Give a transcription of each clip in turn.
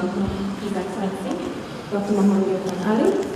welcome His Excellency, Dr. MOHAMED Ali.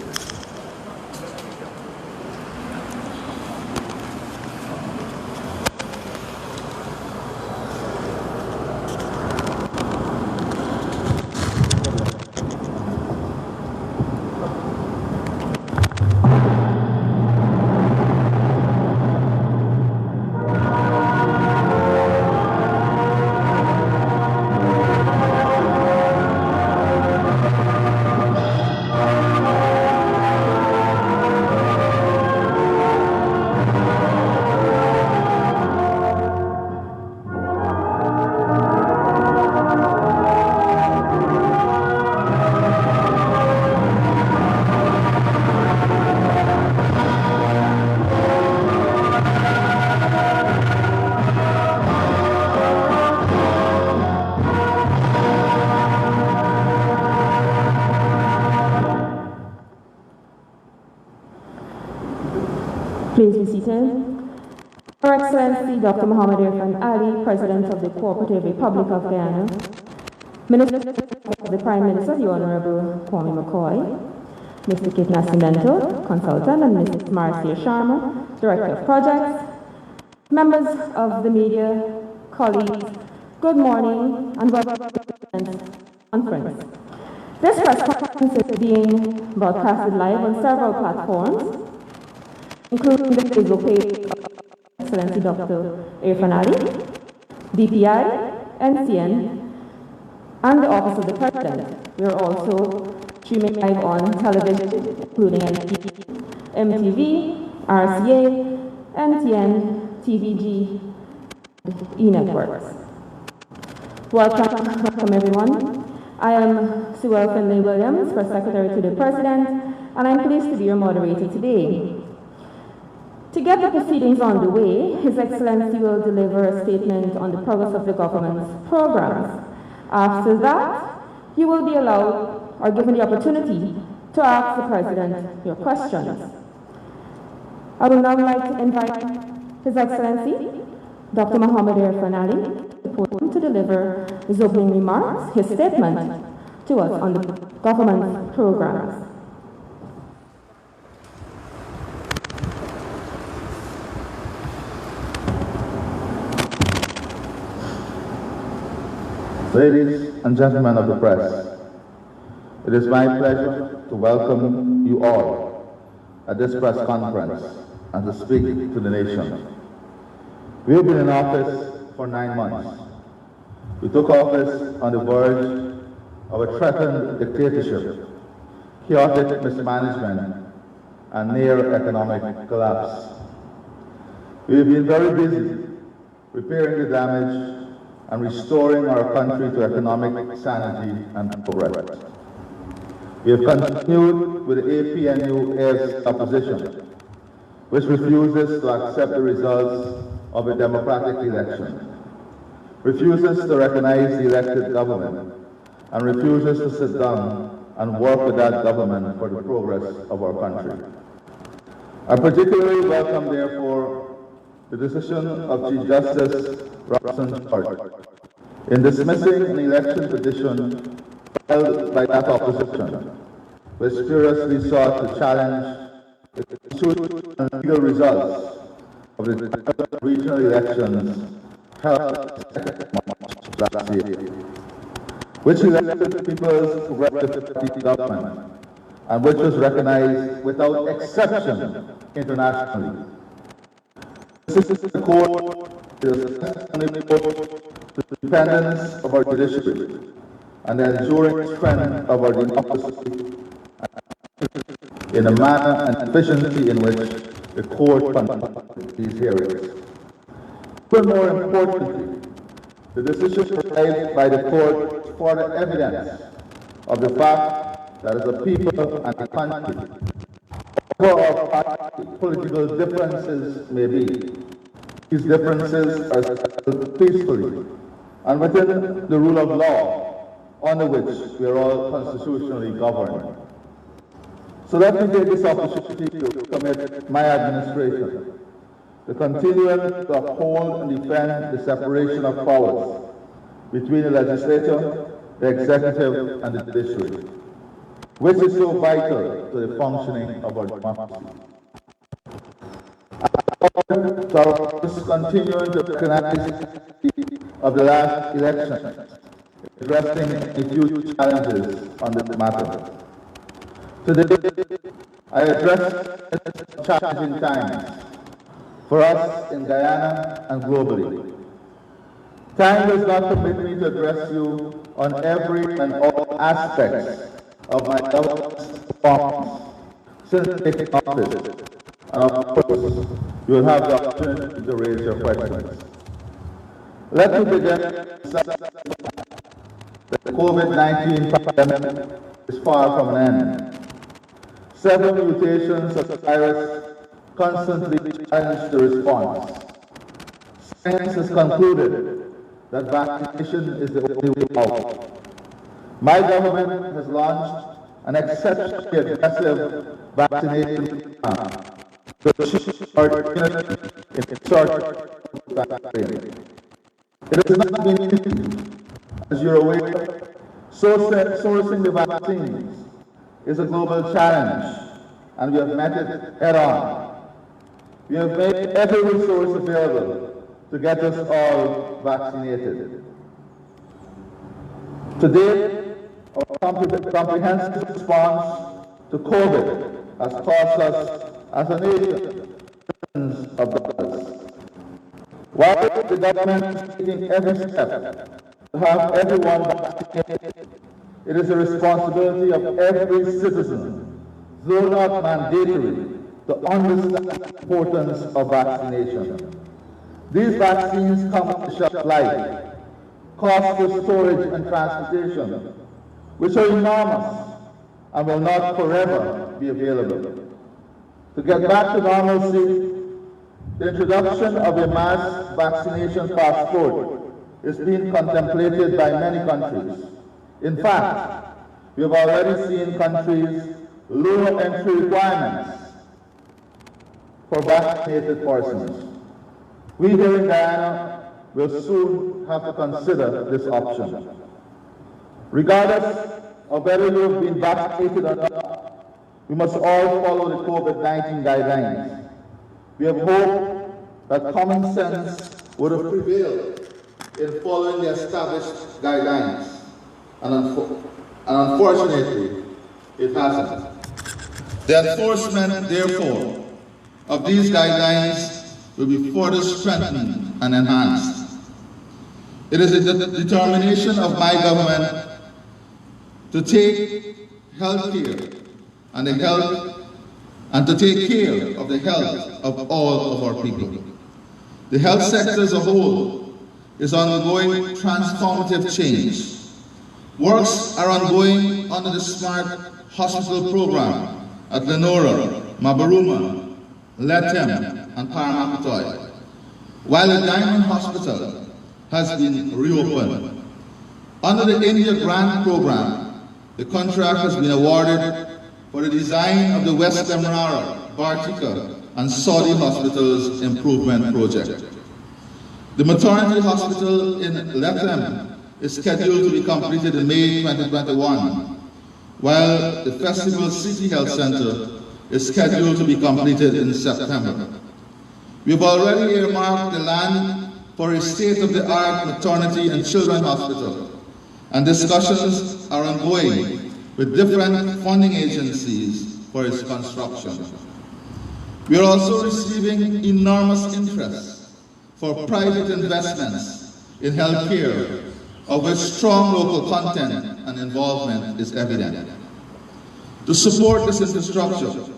Please be seated. Her Excellency Dr. MOHAMED IRFAAN Ali, President of the Cooperative Republic of Guyana, Minister of the Prime Minister, the Honorable Kwame McCoy, Mr. Kit Nascimento, Consultant, and Mrs. Marcia Sharma, Director of Projects, members of the media, colleagues, good morning and welcome to the conference. This press conference is being broadcasted live on several platforms, including the Facebook page of Excellency Dr. IRFAAN Ali, DPI, NCN, and the Office of the President. We are also streaming live on television, including MTV, RCA, NTN, TVG, and E-Networks. Welcome everyone. I am Sue Finlay Williams, Press Secretary to the President, and I'm pleased to be your moderator today. To get the proceedings on the way, His Excellency will deliver a statement on the progress of the government's programs. After that, you will be allowed or given the opportunity to ask the President your questions. I would now like to invite His Excellency, Dr. MOHAMED IRFAAN Ali, to deliver his opening remarks, his statement to us on the government's programs. Ladies and gentlemen of the press, it is my pleasure to welcome you all at this press conference and to speak to the nation. We have been in office for 9 months. We took office on the verge of a threatened dictatorship, chaotic mismanagement, and near economic collapse. We have been very busy repairing the damage and restoring our country to economic sanity and progress. We have continued with the APNU-AF's opposition, which refuses to accept the results of a democratic election, refuses to recognize the elected government, and refuses to sit down and work with that government for the progress of our country. I particularly welcome, therefore, the decision of Chief Justice Robinson George in dismissing an election petition filed by that opposition, which furiously sought to challenge the constitutional and legal results of the regional elections held last year, which elected the People's Progressive Party government and which was recognized without exception internationally. This is the court the independence of our judiciary and the enduring strength of our democracy in a manner and efficiency in which the court conducts these hearings. Even more importantly, the decision arrived by the court for the evidence of the fact that as a people and a country, whatever our political differences may be, these differences are settled peacefully and within the rule of law under which we are all constitutionally governed. So let me take this opportunity to commit my administration to continue to uphold and defend the separation of powers between the legislature the executive, and the judiciary, which is so vital to the functioning of our democracy. To our continuing to recognize of the last election, addressing the huge challenges on this matter. Today, I address challenging times for us in Guyana and globally. Time does not permit me to address you on every and all aspects of my government's performance since taking office, and of course, you will have the opportunity to raise your questions. Let me begin the COVID-19 pandemic is far from an end. Several mutations of the virus constantly challenge the response. Science has concluded that vaccination is the only way out. My government has launched an exceptionally aggressive vaccination program to achieve herd immunity in a short time frame. It has not been easy. As you're aware, sourcing the vaccines is a global challenge, and we have met it head-on. We have made every resource available to get us all vaccinated. Today, our comprehensive response to COVID has cost us, as a nation, billions of dollars. While the government is taking every step to have everyone vaccinated, it is the responsibility of every citizen, though not mandatory, to understand the importance of vaccination. These vaccines come with a shelf life, costs for storage and transportation, which are enormous and will not forever be available. To get back to normalcy, the introduction of a mass vaccination passport is being contemplated by many countries. In fact, we have already seen countries lower entry requirements for vaccinated persons. We here in Guyana will soon have to consider this option. Regardless of whether you have been vaccinated or not, we must all follow the COVID-19 guidelines. We have hoped that common sense would have prevailed in following the established guidelines, and unfortunately, it hasn't. The enforcement, therefore, of these guidelines will be further strengthened and enhanced. It is the determination of my government to take health care and to take care of the health of all of our people. The health sector as a whole is undergoing transformative change. Works are ongoing under the Smart Hospital Program at Lenora, Mabaruma, Letem, and Paramakatoy, while the Diamond Hospital has been reopened. Under the India Grant Program, the contract has been awarded for the design of the West Demerara, Bartika, and Saudi Hospitals Improvement Project. The maternity hospital in Letem is scheduled to be completed in May 2021, while the Festival City Health Center is scheduled to be completed in September. We have already earmarked the land for a state-of-the-art maternity and children's hospital, and discussions are ongoing with different funding agencies for its construction. We are also receiving enormous interest for private investments in healthcare, of which strong local content and involvement is evident. To support this infrastructure,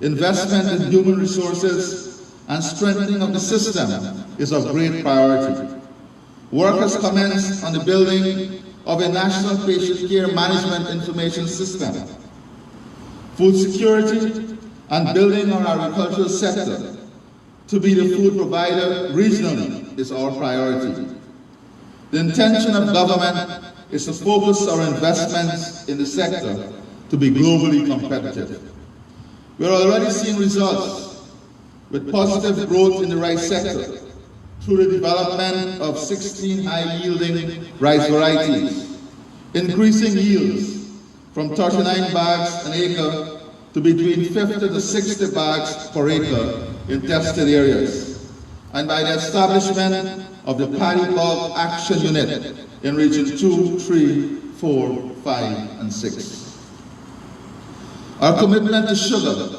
investment in human resources and strengthening of the system is of great priority. Work has commenced on the building of a national patient care management information system. Food security and building our agricultural sector to be the food provider regionally is our priority. The intention of government is to focus our investments in the sector to be globally competitive. We are already seeing results with positive growth in the rice sector through the development of 16 high-yielding rice varieties. increasing yields from 39 bags an acre to between 50 to 60 bags per acre in tested areas, and by the establishment of the Paddy Bog Action Unit in Region 2, 3, 4, 5, and 6. Our commitment to sugar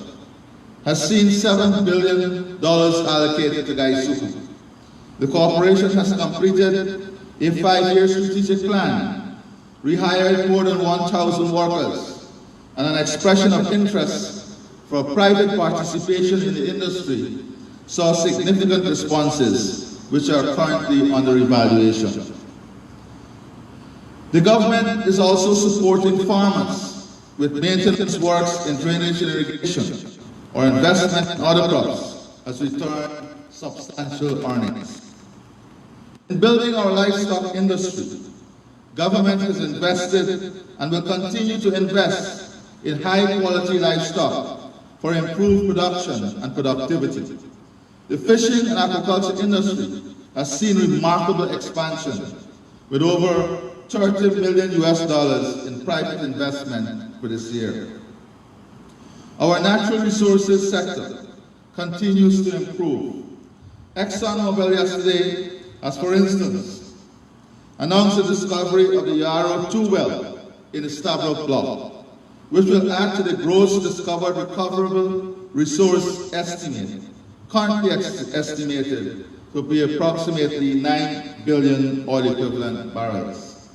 has seen $7 billion allocated to Gaisuku. The corporation has completed a 5-year strategic plan, rehired more than 1,000 workers, and an expression of interest for private participation in the industry saw significant responses, which are currently under evaluation. The government is also supporting farmers with maintenance works in drainage and irrigation, or investment in other crops, has returned substantial earnings. In building our livestock industry, government has invested and will continue to invest in high-quality livestock for improved production and productivity. The fishing and aquaculture industry has seen remarkable expansion, with over $30 million in private investment for this year. Our natural resources sector continues to improve. ExxonMobil yesterday has, for instance, announced the discovery of the Yarrow-2 well in the Stabroek block, which will add to the gross discovered recoverable resource estimate, currently estimated to be approximately 9 billion oil equivalent barrels.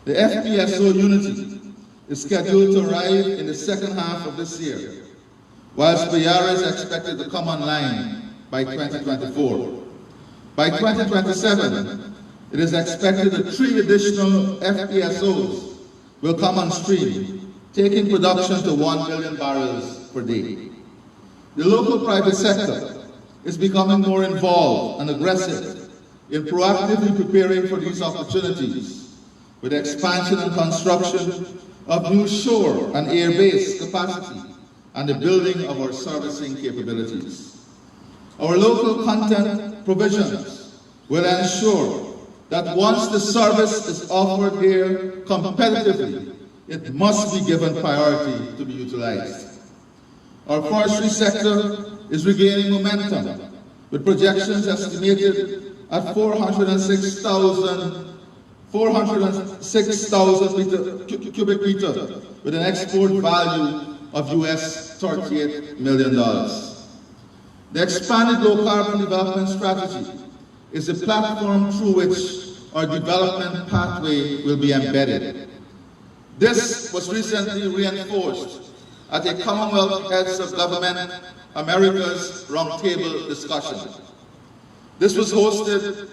The FPSO Unity is scheduled to arrive in the second half of this year, whilst Payara is expected to come online by 2024. By 2027, it is expected that 3 additional FPSOs will come on stream, taking production to 1 million barrels per day. The local private sector is becoming more involved and aggressive in proactively preparing for these opportunities, with expansion and construction of new shore and air-based capacity and the building of our servicing capabilities. Our local content provisions will ensure that once the service is offered here competitively, it must be given priority to be utilized. Our forestry sector is regaining momentum, with projections estimated at 406,000 cubic meter, with an export value of US $38 million. The expanded low-carbon development strategy is the platform through which our development pathway will be embedded. This was recently reinforced at a Commonwealth Heads of Government America's Roundtable discussion. This was hosted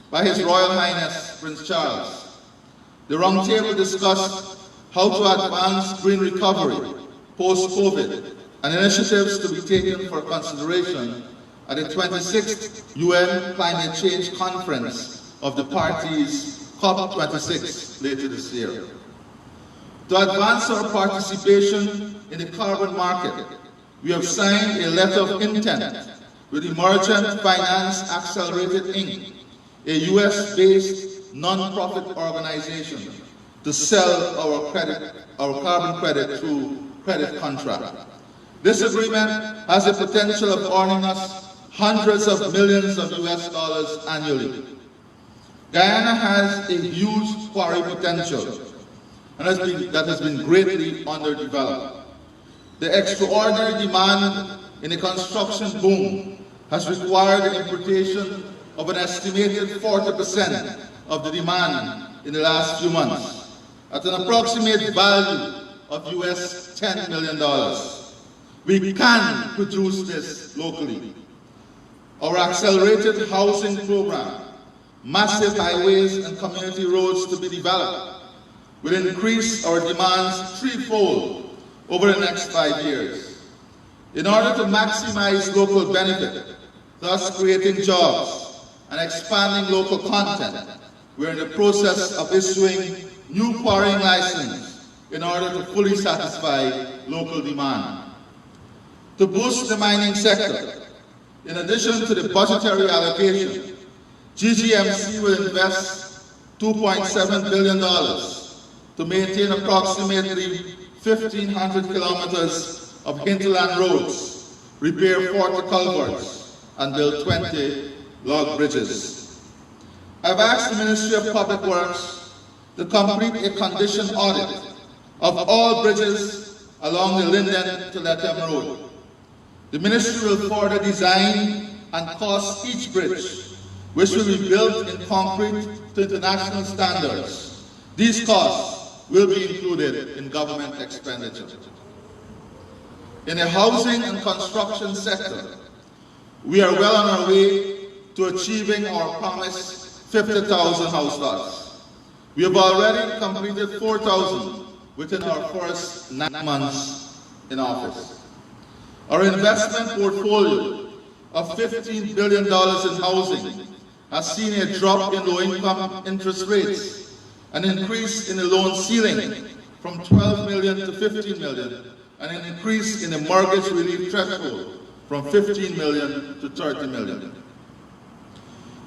by His Royal Highness Prince Charles. The Roundtable discussed how to advance green recovery post-COVID and initiatives to be taken for consideration at the 26th UN Climate Change Conference of the parties COP26 later this year. To advance our participation in the carbon market, we have signed a letter of intent with Emergent Finance Accelerated Inc., a US-based non-profit organization, to sell our carbon credit through credit contract. This agreement has the potential of earning us hundreds of millions of US dollars annually. Guyana has a huge quarry potential and that has been greatly underdeveloped. The extraordinary demand in the construction boom has required the importation of an estimated 40% of the demand in the last few months, at an approximate value of US $10 million. We can produce this locally. Our accelerated housing program, massive highways and community roads to be developed, will increase our demands threefold over the next 5 years. In order to maximize local benefit, thus creating jobs and expanding local content, we are in the process of issuing new quarrying licenses in order to fully satisfy local demand. To boost the mining sector, in addition to the budgetary allocation, GGMC will invest $2.7 billion to maintain approximately 1,500 kilometers of hinterland roads, repair 40 culverts, and build 20 log bridges. I've asked the Ministry of Public Works to complete a condition audit of all bridges along the Linden to Lethem Road. The Ministry will further design and cost each bridge, which will be built in concrete to international standards. These costs will be included in government expenditure. In the housing and construction sector, we are well on our way to achieving our promised 50,000 house lots. We have already completed 4,000 within our first 9 months in office. Our investment portfolio of $15 billion in housing has seen a drop in low-income interest rates, an increase in the loan ceiling from 12 million to 15 million, and an increase in the mortgage relief threshold from 15 million to 30 million.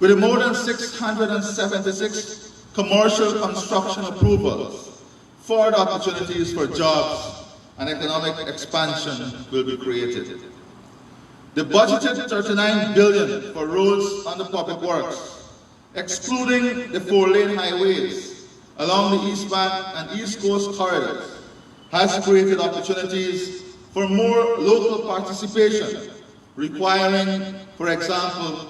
With more than 676 commercial construction approvals, further opportunities for jobs and economic expansion will be created. The budgeted $39 billion for roads under public works, excluding the 4-lane highways along the East Bank and East Coast corridors, has created opportunities for more local participation, requiring, for example,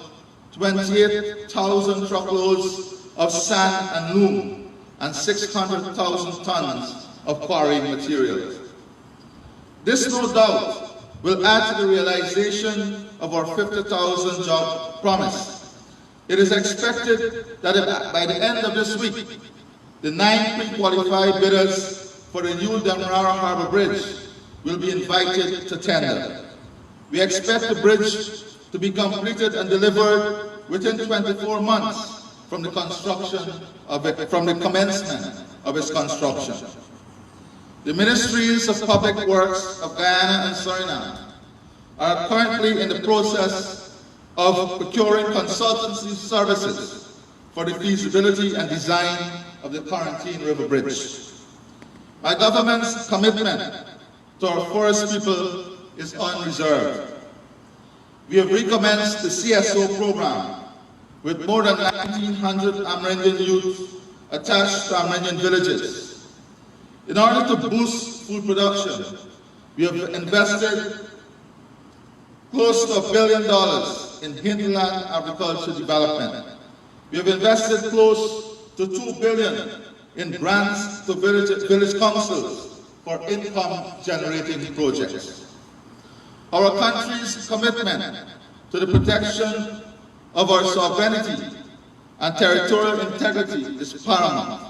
28,000 truckloads of sand and loam and 600,000 tons of quarrying materials. This, no doubt, will add to the realization of our 50,000 job promise. It is expected that by the end of this week, the 9 pre-qualified bidders for the new Demerara Harbour Bridge will be invited to tender. We expect the bridge to be completed and delivered within 24 months from the commencement of its construction. The Ministries of Public Works of Guyana and Suriname are currently in the process of procuring consultancy services for the feasibility and design of the Quarantine River Bridge. My government's commitment to our forest people is unreserved. We have recommenced the CSO program with more than 1,900 Amerindian youth attached to Amerindian villages. In order to boost food production, we have invested close to $1 billion in hinterland agriculture development. We have invested close to $2 billion in grants to village councils for income-generating projects. Our country's commitment to the protection of our sovereignty and territorial integrity is paramount.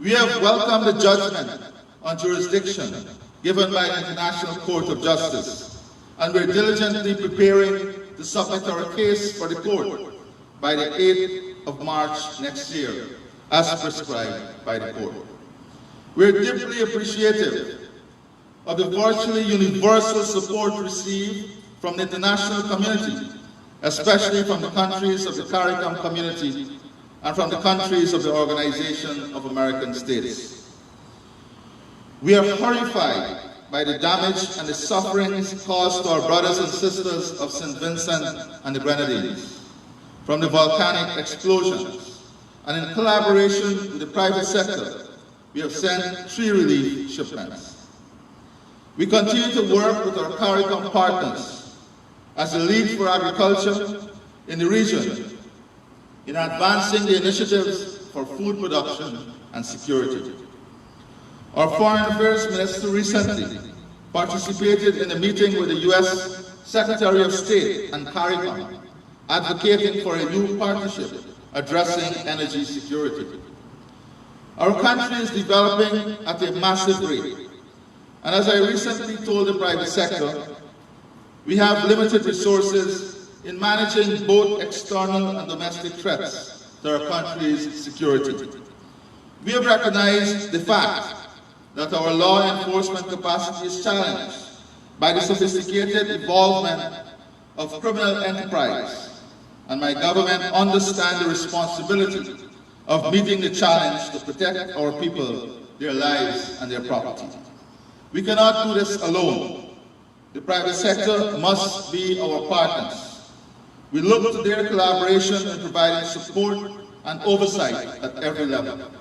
We have welcomed the judgment on jurisdiction given by the International Court of Justice, and we're diligently preparing to submit our case for the court by the 8th of March next year, as prescribed by the court. We're deeply appreciative of the virtually universal support received from the international community, especially from the countries of the CARICOM community and from the countries of the Organization of American States. We are horrified by the damage and the sufferings caused to our brothers and sisters of St. Vincent and the Grenadines from the volcanic explosions, and in collaboration with the private sector, we have sent 3 relief shipments. We continue to work with our CARICOM partners as a lead for agriculture in the region in advancing the initiatives for food production and security. Our Foreign Affairs Minister recently participated in a meeting with the U.S. Secretary of State and CARICOM, advocating for a new partnership addressing energy security. Our country is developing at a massive rate, and as I recently told the private sector, we have limited resources in managing both external and domestic threats to our country's security. We have recognized the fact that our law enforcement capacity is challenged by the sophisticated involvement of criminal enterprise, and my government understands the responsibility of meeting the challenge to protect our people their lives and their property. We cannot do this alone. The private sector must be our partners. We look to their collaboration in providing support and oversight at every level.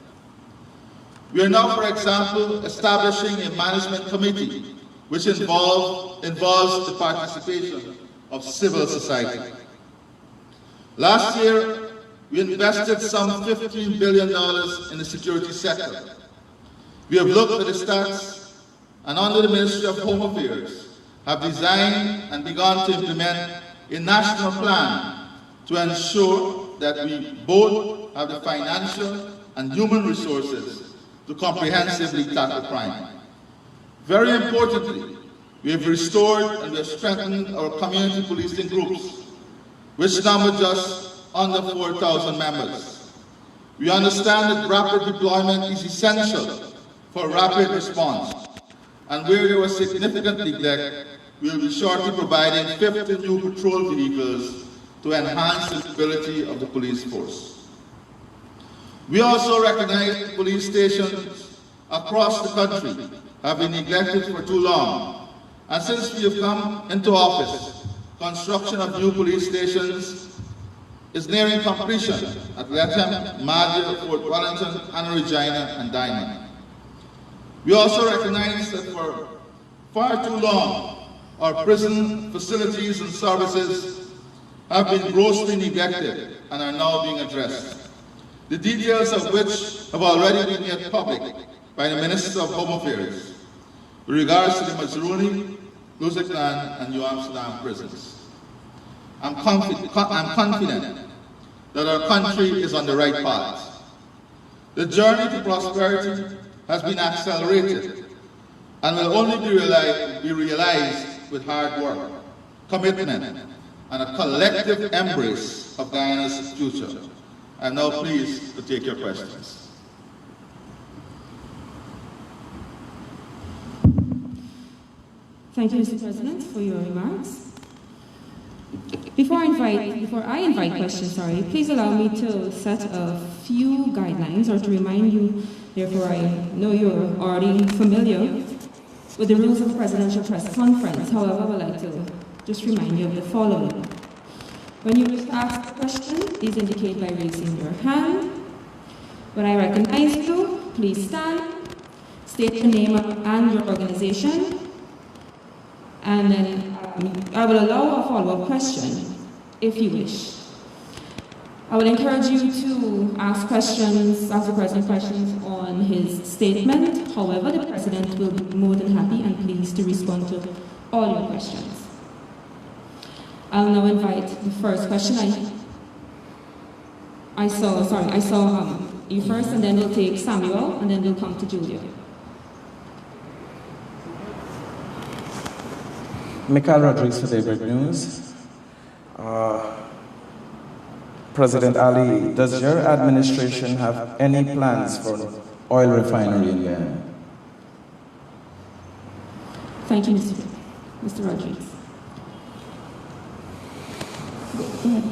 We are now, for example, establishing a management committee which involves the participation of civil society. Last year, we invested some $15 billion in the security sector. We have looked at the stats and under the Ministry of Home Affairs have designed and begun to implement a national plan to ensure that we both have the financial and human resources to comprehensively tackle crime. Very importantly, we have restored and we have strengthened our community policing groups, which number just under 4,000 members. We understand that rapid deployment is essential for rapid response, and where there was significant neglect, we will be shortly providing 50 new patrol vehicles to enhance the ability of the police force. We also recognize that police stations across the country have been neglected for too long, and since we have come into office, construction of new police stations is nearing completion at Lethem, Madrid, Fort Wellington, Anna Regina, and Diamond. We also recognize that for far too long, our prison facilities and services have been grossly neglected and are now being addressed, the details of which have already been made public by the Minister of Home Affairs with regards to the Mazruni, Luzaklan, and New Amsterdam prisons. I'm confident that our country is on the right path. The journey to prosperity has been accelerated and will only be realized with hard work, commitment, and a collective embrace of Guyana's future. I'm now pleased to take your questions. Thank you, Mr. President, for your remarks. Before I invite questions, please allow me to set a few guidelines or to remind you, therefore I know you're already familiar with the rules of presidential press conference. However, I would like to just remind you of the following. When you wish to ask a question, please indicate by raising your hand. When I recognize you, please stand, state your name and your organization, and then I will allow a follow-up question if you wish. I would encourage you to ask the President questions on his statement. However, the President will be more than happy and pleased to respond to all your questions. I'll now invite the first question. I saw you first, and then we'll take Samuel, and then we'll come to Julia. Mikhail Rodriguez for Daybreak News. President Ali, does your administration have any plans for an oil refinery in Guyana? Thank you, Mr. Rodriguez. Go ahead.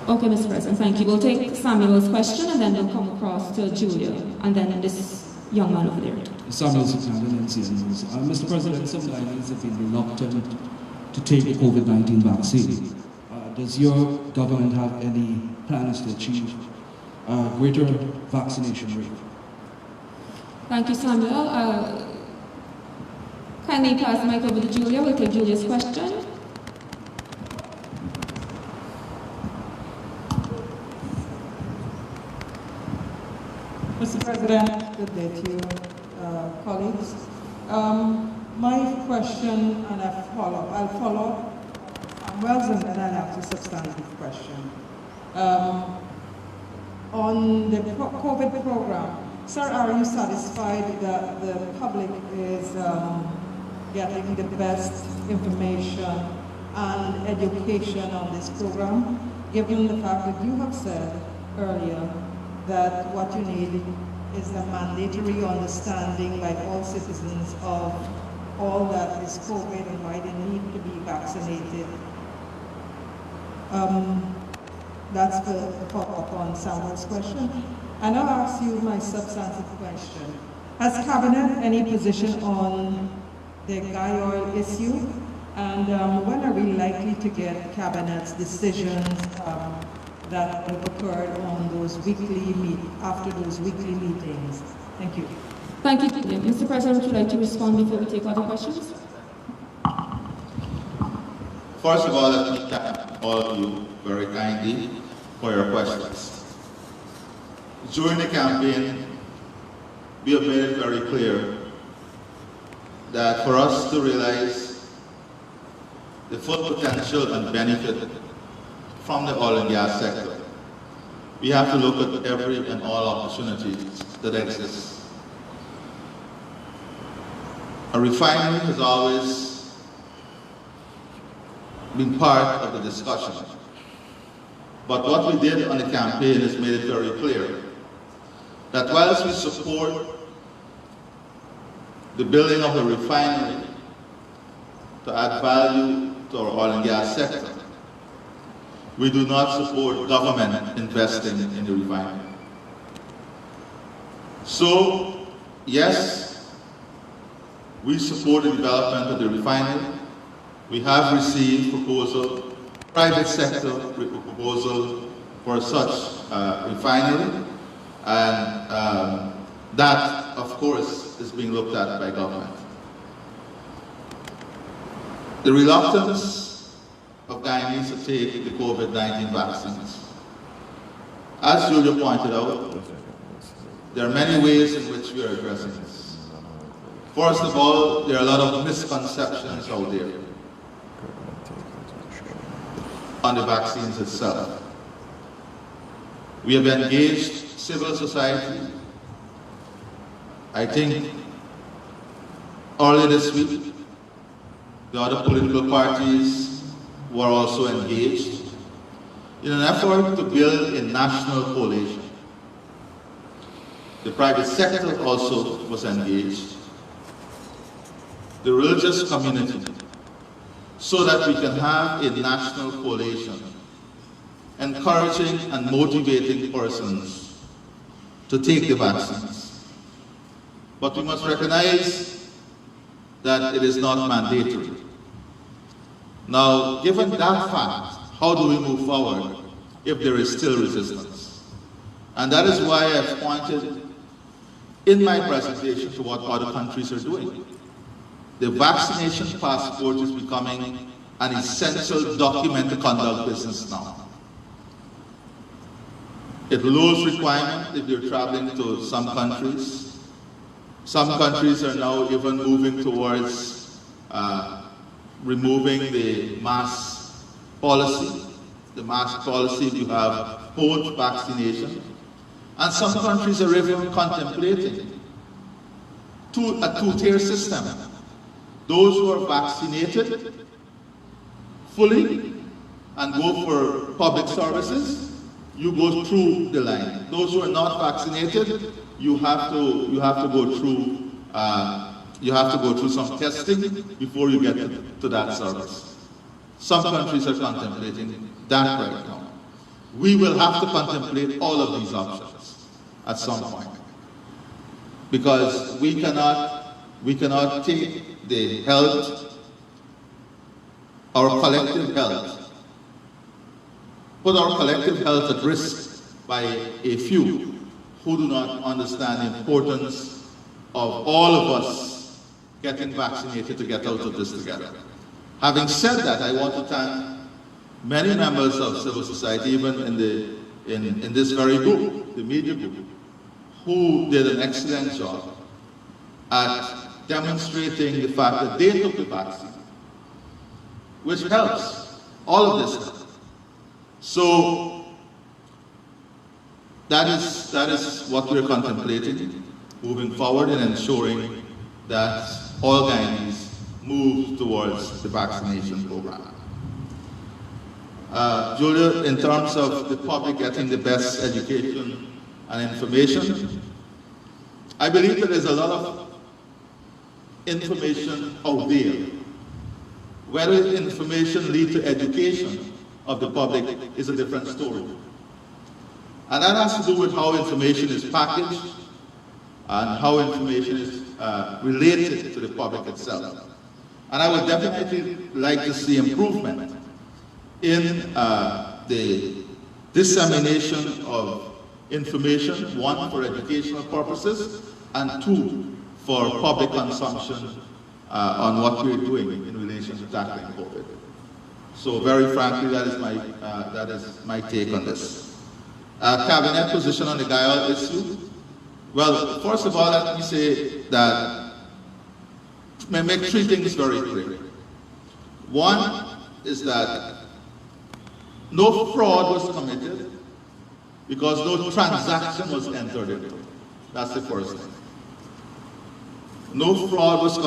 Okay, Mr. President, thank you. We'll take Samuel's question and then we'll come across to Julia and then this young man over there. Samuel Sukhana, NCN News. Mr. President, some Guyanese have been reluctant to take the COVID-19 vaccine. Does your government have any plans to achieve a greater vaccination rate? Thank you, Samuel. Kindly pass the mic over to Julia. We'll take Julia's question. Mr. President, good day to you, colleagues. My question, and I'll follow up Samuel's and then I'll ask a substantive question. On the COVID program, sir, are you satisfied that the public is getting the best information and education on this program, given the fact that you have said earlier that what you need is a mandatory understanding by all citizens of all that is COVID and why they need to be vaccinated. That's the follow-up on Samuel's question. And I'll ask you my substantive question. Has Cabinet any position on the Guy oil issue? And when are we likely to get Cabinet's decisions that have occurred on those after those weekly meetings? Thank you. Thank you. Mr. President, would you like to respond before we take other questions? First of all, let me thank all of you very kindly for your questions. During the campaign, we have made it very clear that for us to realize the full potential and benefit from the oil and gas sector, we have to look at every and all opportunities that exist. A refinery has always been part of the discussion. But what we did on the campaign has made it very clear that whilst we support the building of a refinery to add value to our oil and gas sector, we do not support government investing in the refinery. So, yes, we support the development of the refinery. We have received private sector proposal for such refinery, and that, of course, is being looked at by government. The reluctance of Guyanese to take the COVID-19 vaccines. As Julia pointed out, there are many ways in which we are addressing this. First of all, there are a lot of misconceptions out there on the vaccines itself. We have engaged civil society. I think earlier this week, the other political parties were also engaged in an effort to build a national coalition. The private sector also was engaged, the religious community, so that we can have a national coalition encouraging and motivating persons to take the vaccines. But we must recognize that it is not mandatory. Now, given that fact, how do we move forward if there is still resistance? And that is why I've pointed in my presentation to what other countries are doing. The vaccination passport is becoming an essential document to conduct business now. It lowers requirement if you're traveling to some countries. Some countries are now even moving towards removing the mask policy. The mask policy if you have post-vaccination. And some countries are even contemplating a two-tier system. Those who are vaccinated fully and go for public services, you go through the line. Those who are not vaccinated, you have to go through some testing before you get to that service. Some countries are contemplating that right now. We will have to contemplate all of these options at some point, because we cannot take the health, our collective health, put our collective health at risk by a few who do not understand the importance of all of us getting vaccinated to get out of this together. Having said that, I want to thank many members of civil society, even in this very group, the media group, who did an excellent job at demonstrating the fact that they took the vaccine, which helps. All of this helps. So that is what we're contemplating, moving forward and ensuring that all Guyanese move towards the vaccination program. Julia, in terms of the public getting the best education and information, I believe there is a lot of information out there. Whether information leads to education of the public is a different story. And that has to do with how information is packaged and how information is related to the public itself. And I would definitely like to see improvement in the dissemination of information, one, for educational purposes, and two, for public consumption on what we're doing in relation to tackling COVID. So very frankly, that is my take on this. Cabinet position on the Guyal issue. Well, first of all, let me say that may make three things very clear. One is that no fraud was committed because no transaction was entered into. That's the first thing. No fraud was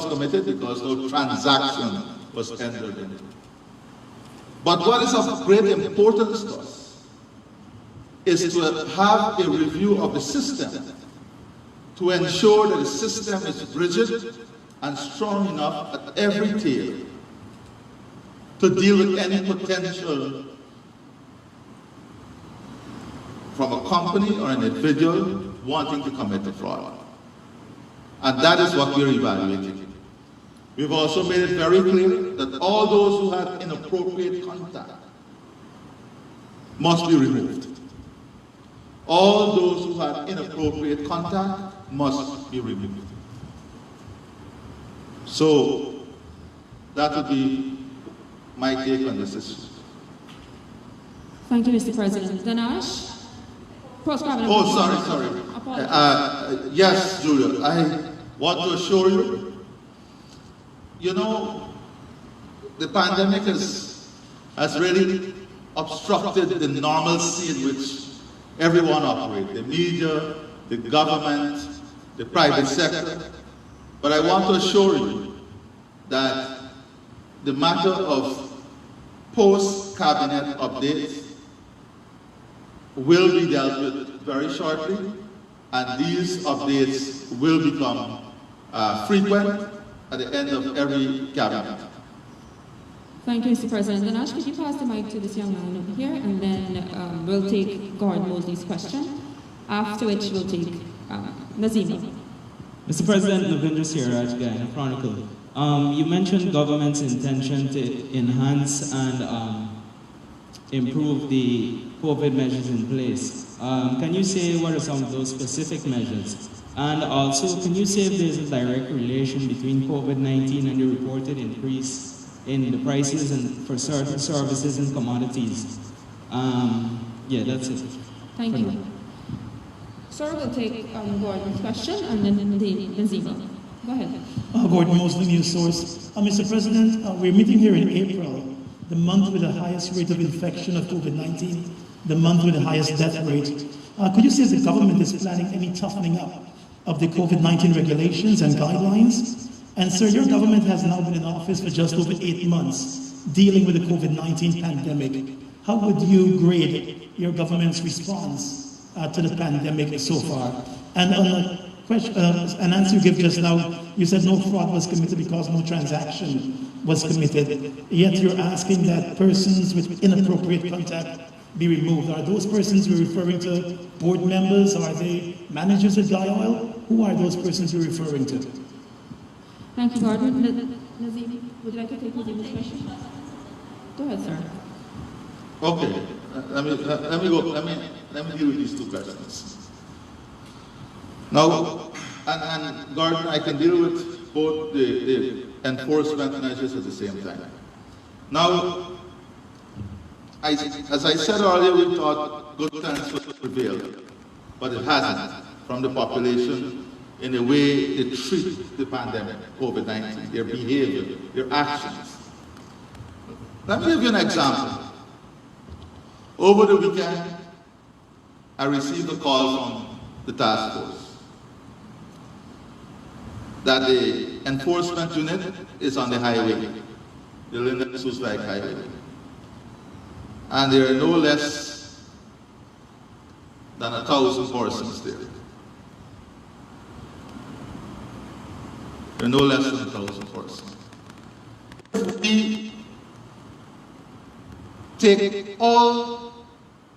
committed because no transaction was entered into. But what is of great importance to us is to have a review of the system to ensure that the system is rigid and strong enough at every tier to deal with any potential from a company or an individual wanting to commit a fraud. And that is what we're evaluating. We've also made it very clear that all those who had inappropriate contact must be removed. All those who had inappropriate contact must be removed. So that would be my take on this issue. Thank you, Mr. President. Danash? Sorry. Yes, Julia, I want to assure you, the pandemic has really obstructed the normalcy in which everyone operates, the media, the government, the private sector. But I want to assure you that the matter of post-cabinet updates will be dealt with very shortly, and these updates will become frequent at the end of every cabinet. Thank you, Mr. President. Danash, could you pass the mic to this young man over here, and then we'll take Gordon Mosley's question, after which we'll take Nazima. Mr. President, Navindra Siraj, Guyana Chronicle. You mentioned government's intention to enhance and improve the COVID measures in place. Can you say what are some of those specific measures? And also, can you say if there's a direct relation between COVID-19 and the reported increase in the prices and for certain services and commodities? Yeah, that's it. Thank you. Sir, we'll take Gordon's question and then Nazima. Go ahead. Gordon Mosley, News Source. Mr. President, we're meeting here in April, the month with the highest rate of infection of COVID-19, the month with the highest death rate. Could you say if the government is planning any toughening up of the COVID-19 regulations and guidelines? And sir, your government has now been in office for just over 8 months, dealing with the COVID-19 pandemic. How would you grade your government's response to the pandemic so far? And on a question, an answer you gave just now, you said no fraud was committed because no transaction was committed. Yet you're asking that persons with inappropriate contact be removed. Are those persons you're referring to board members? Are they managers at Guy Oil? Who are those persons you're referring to? Thank you, Gordon. Nazimi, would you like to take Nazima's question? Go ahead, sir. Okay, let me deal with these two questions. Now, and Gordon, I can deal with both the enforcement measures at the same time. Now, as I said earlier, we thought good sense would prevail, but it hasn't from the population in the way they treat the pandemic, COVID-19, their behavior, their actions. Let me give you an example. Over the weekend, I received a call from the task force that the enforcement unit is on the highway, the Linden-Sousdijk highway. And there are no less than 1,000 persons there. There are no less than 1,000 persons. If we take all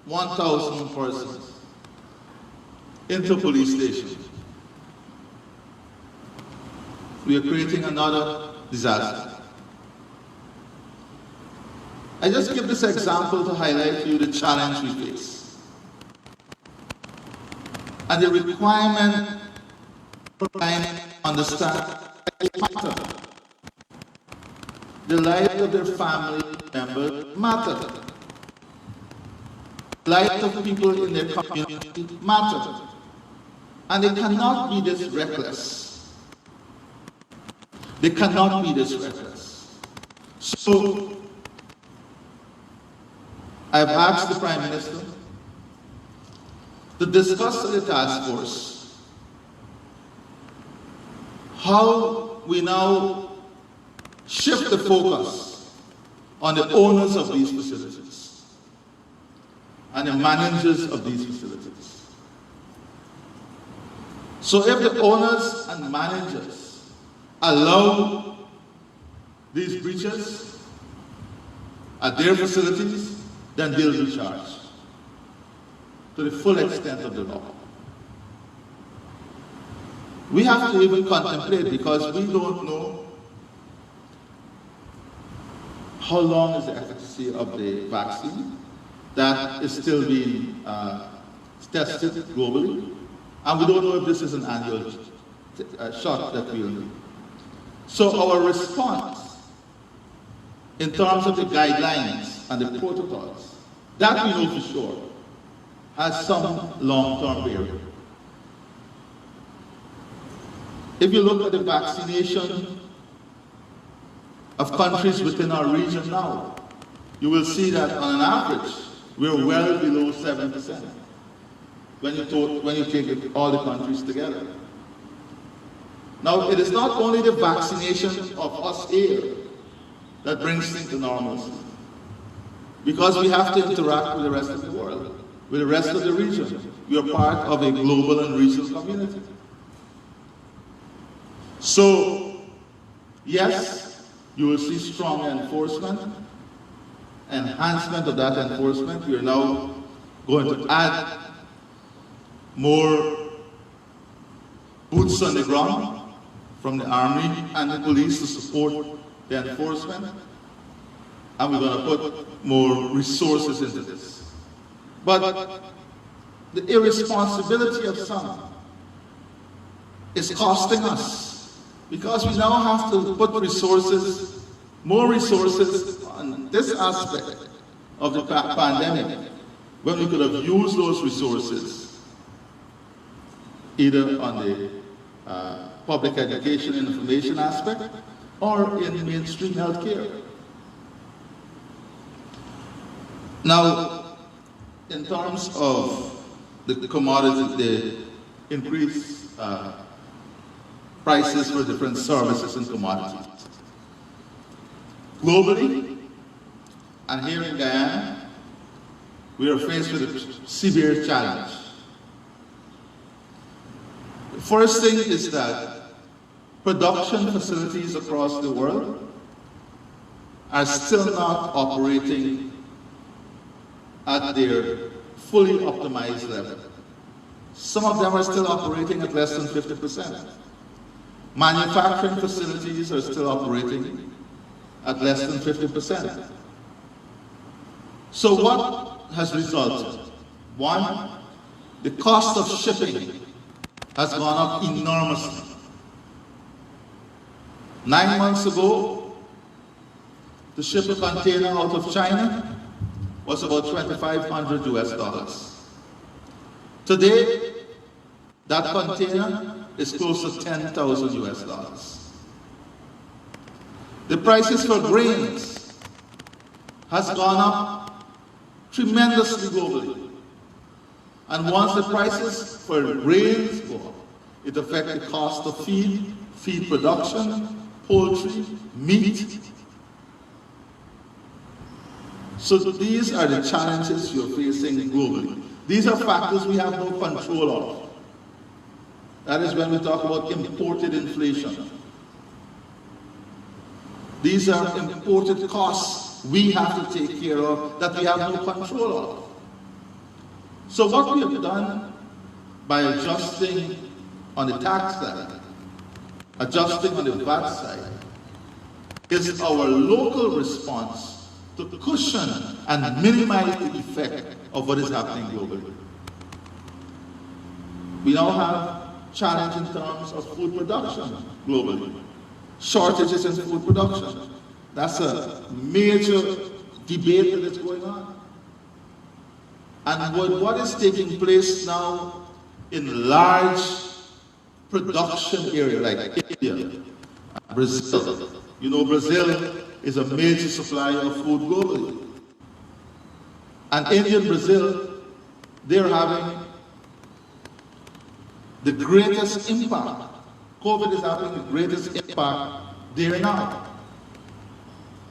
1,000 persons into police stations, we are creating another disaster. I just give this example to highlight to you the challenge we face and the requirement for trying to understand matter. The lives of their family members matter. The lives of people in their community matter. And they cannot be this reckless. They cannot be this reckless. So, I've asked the Prime Minister to discuss with the task force how we now shift the focus on the owners of these facilities and the managers of these facilities. So if the owners and managers allow these breaches at their facilities, then they'll be charged to the full extent of the law. We have to even contemplate, because we don't know how long is the efficacy of the vaccine that is still being tested globally, and we don't know if this is an annual shot that we'll need. So our response in terms of the guidelines and the protocols, that we know for sure, has some long-term period. If you look at the vaccination of countries within our region now, you will see that on an average, we're well below 7% when you take all the countries together. Now, it is not only the vaccination of us here that brings things to normalcy, because we have to interact with the rest of the world, with the rest of the region. We are part of a global and regional community. So, yes, you will see strong enforcement, enhancement of that enforcement. We are now going to add more boots on the ground from the Army and the police to support the enforcement. And we're going to put more resources into this. But the irresponsibility of some is costing us, because we now have to put resources, more resources on this aspect of the pandemic, when we could have used those resources either on the public education and information aspect or in mainstream healthcare. Now, in terms of the commodities, the increased prices for different services and commodities. Globally, and here in Guyana, we are faced with a severe challenge. The first thing is that production facilities across the world are still not operating at their fully optimized level. Some of them are still operating at less than 50%. Manufacturing facilities are still operating at less than 50%. So what has resulted? One, the cost of shipping has gone up enormously. 9 months ago, to ship a container out of China was about $2,500 US. Today, that container is close to $10,000 US. The prices for grains has gone up tremendously globally. And once the prices for grains go up, it affects the cost of feed production, poultry, meat. So these are the challenges you're facing globally. These are factors we have no control of. That is when we talk about imported inflation. These are imported costs we have to take care of that we have no control of. So what we have done by adjusting on the tax side, adjusting on the VAT side, is our local response to cushion and minimize the effect of what is happening globally. We now have challenge in terms of food production globally. Shortages in food production. That's a major debate that is going on. And what is taking place now in large production areas like India, Brazil. You know, Brazil is a major supplier of food globally. And India and Brazil, they're having the greatest impact. COVID is having the greatest impact there now.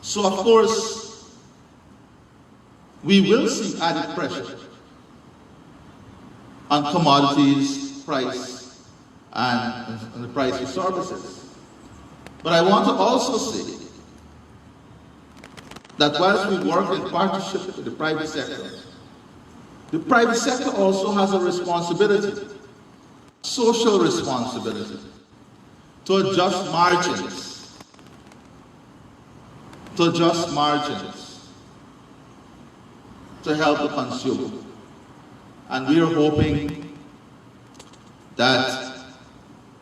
So of course, we will see added pressure on commodities, price, and the price of services. But I want to also say that whilst we work in partnership with the private sector also has a responsibility, social responsibility, to adjust margins, to help the consumer. And we are hoping that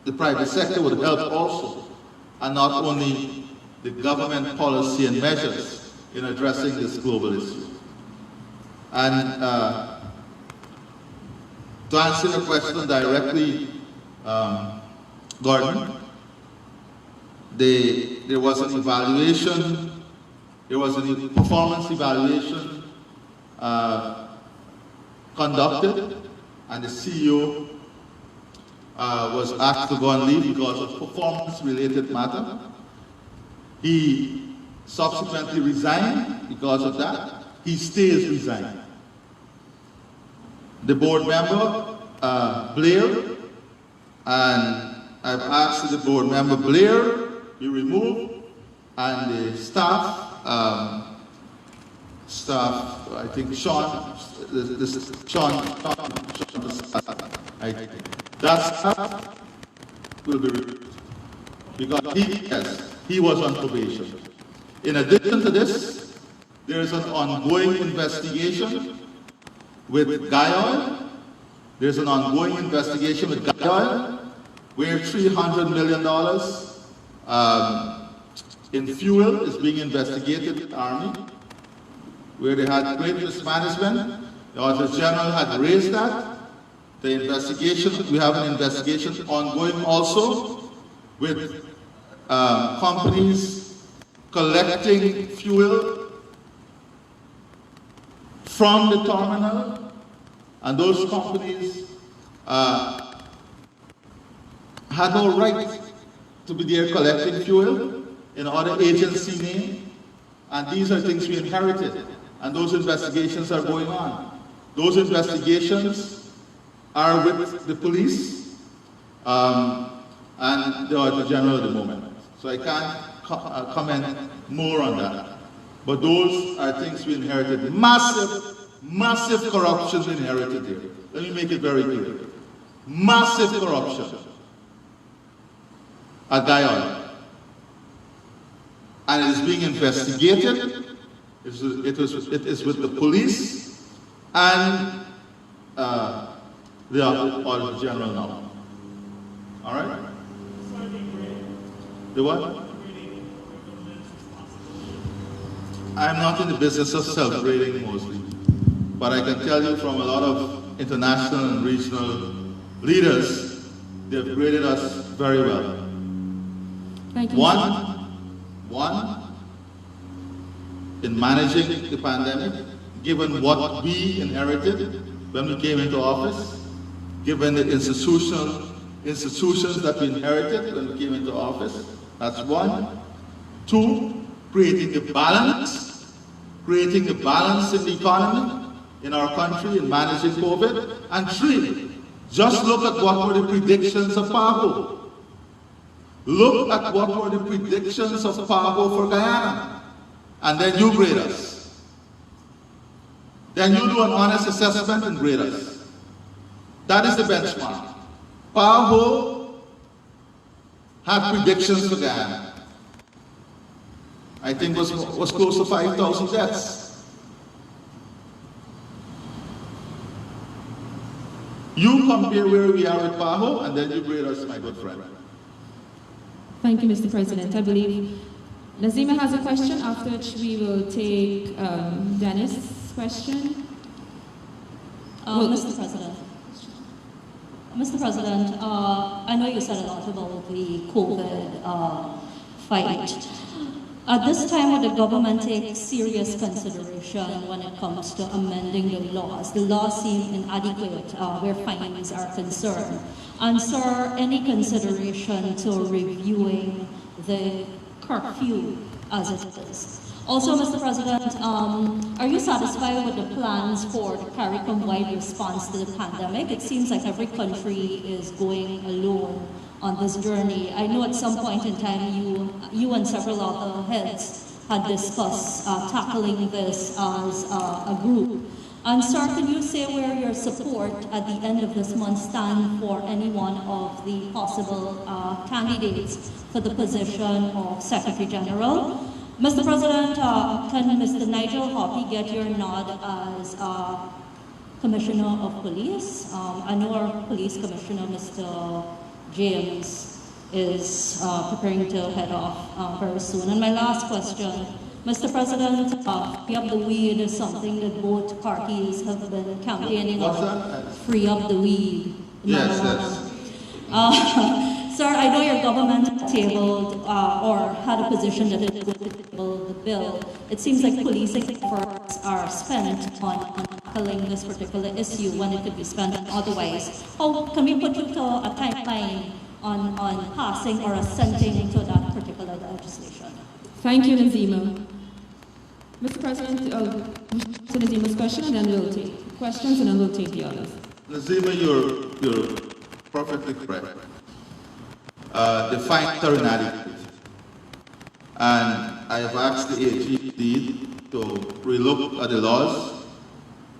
the private sector would help also, and not only the government policy and measures in addressing this global issue. And to answer your question directly, Gordon, there was an evaluation, there was a performance evaluation conducted, and the CEO was asked to go on leave because of performance-related matter. He subsequently resigned because of that. He stays resigned. The board member, Blair, and I've asked the board member Blair be removed, and the staff, I think Sean, that staff will be removed because he was on probation. In addition to this, there is an ongoing investigation with Guyol. There's an ongoing investigation with Guyol where $300 million in fuel is being investigated in the Army, where they had great mismanagement. The Auditor General had raised that. The investigation, we have an investigation ongoing also with companies collecting fuel from the terminal, and those companies had no right to be there collecting fuel in other agency name, and these are things we inherited, and those investigations are going on. Those investigations are with the police and the Auditor General at the moment. So I can't comment more on that. But those are things we inherited. Massive corruption inherited here. Let me make it very clear. Massive corruption at Guyana. And it is being investigated. It is with the police and the Auditor General now. All right? The what? I'm not in the business of self-grading mostly, but I can tell you from a lot of international and regional leaders, they've graded us very well. Thank you. One, in managing the pandemic, given what we inherited when we came into office, given the institutions that we inherited when we came into office, that's one. Two, creating the balance in the economy in our country in managing COVID. And three, just look at what were the predictions of PAHO. Look at what were the predictions of PAHO for Guyana. and then you grade us. Then you do an honest assessment and grade us. That is the benchmark. PAHO had predictions for Guyana. I think was close to 5,000 deaths. You compare where we are with PAHO, and then you grade us, my good friend. Thank you, Mr. President. I believe Nazima has a question, after which we will take Dennis' question. Mr. President, I know you said a lot about the COVID fight. At this time, would the government take serious consideration when it comes to amending the laws? The laws seem inadequate where fines are concerned. And sir, any consideration to reviewing the curfew as it is? Also, Mr. President, are you satisfied with the plans for the CARICOM-wide response to the pandemic? It seems like every country is going alone on this journey. I know at some point in time you and several other heads had discussed tackling this as a group. And sir, can you say where your support at the end of this month stand for any one of the possible candidates for the position of Secretary General? Mr. President, can Mr. Nigel Hoppy get your nod as Commissioner of Police? I know our Police Commissioner, Mr. James, is preparing to head off very soon. And my last question, Mr. President, free up the weed is something that both parties have been campaigning on. Free up the weed. Yes. Sir, I know your government tabled or had a position that it would table the bill. It seems like policing efforts are spent on tackling this particular issue when it could be spent otherwise. How can we put you to a timeline on passing or assenting to that particular legislation? Thank you, Nazima. Mr. President, to Nazima's question, and then we'll take questions, and then we'll take the others. Nazima, you're perfectly correct. The fines are inadequate. And I have asked the AG to relook at the laws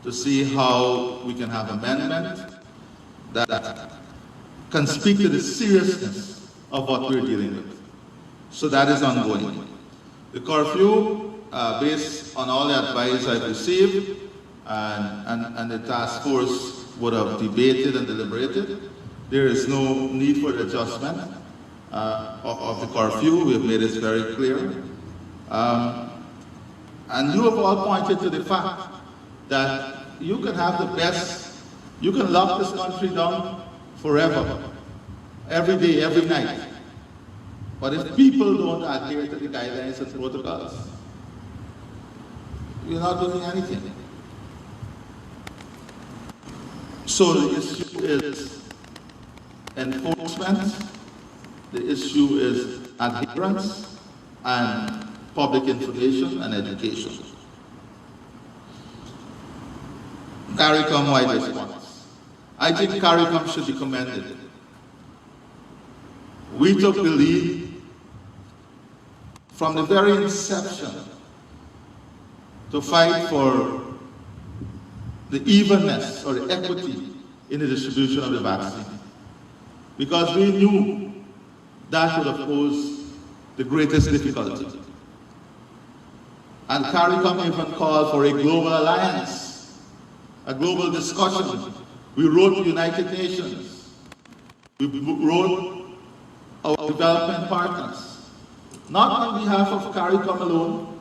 to see how we can have amendment that can speak to the seriousness of what we're dealing with. So that is ongoing. The curfew, based on all the advice I've received, and the task force would have debated and deliberated, there is no need for adjustment of the curfew. We have made it very clear. And you have all pointed to the fact that you can have the best, you can lock this country down forever, every day, every night. But if people don't adhere to the guidelines and protocols, you're not doing anything. So the issue is enforcement, the issue is adherence, and public information and education. CARICOM-wide response. I think CARICOM should be commended. We took the lead from the very inception to fight for the evenness or the equity in the distribution of the vaccine, because we knew that would have posed the greatest difficulty. And CARICOM even called for a global alliance, a global discussion. We wrote the United Nations. We wrote our development partners, not on behalf of CARICOM alone,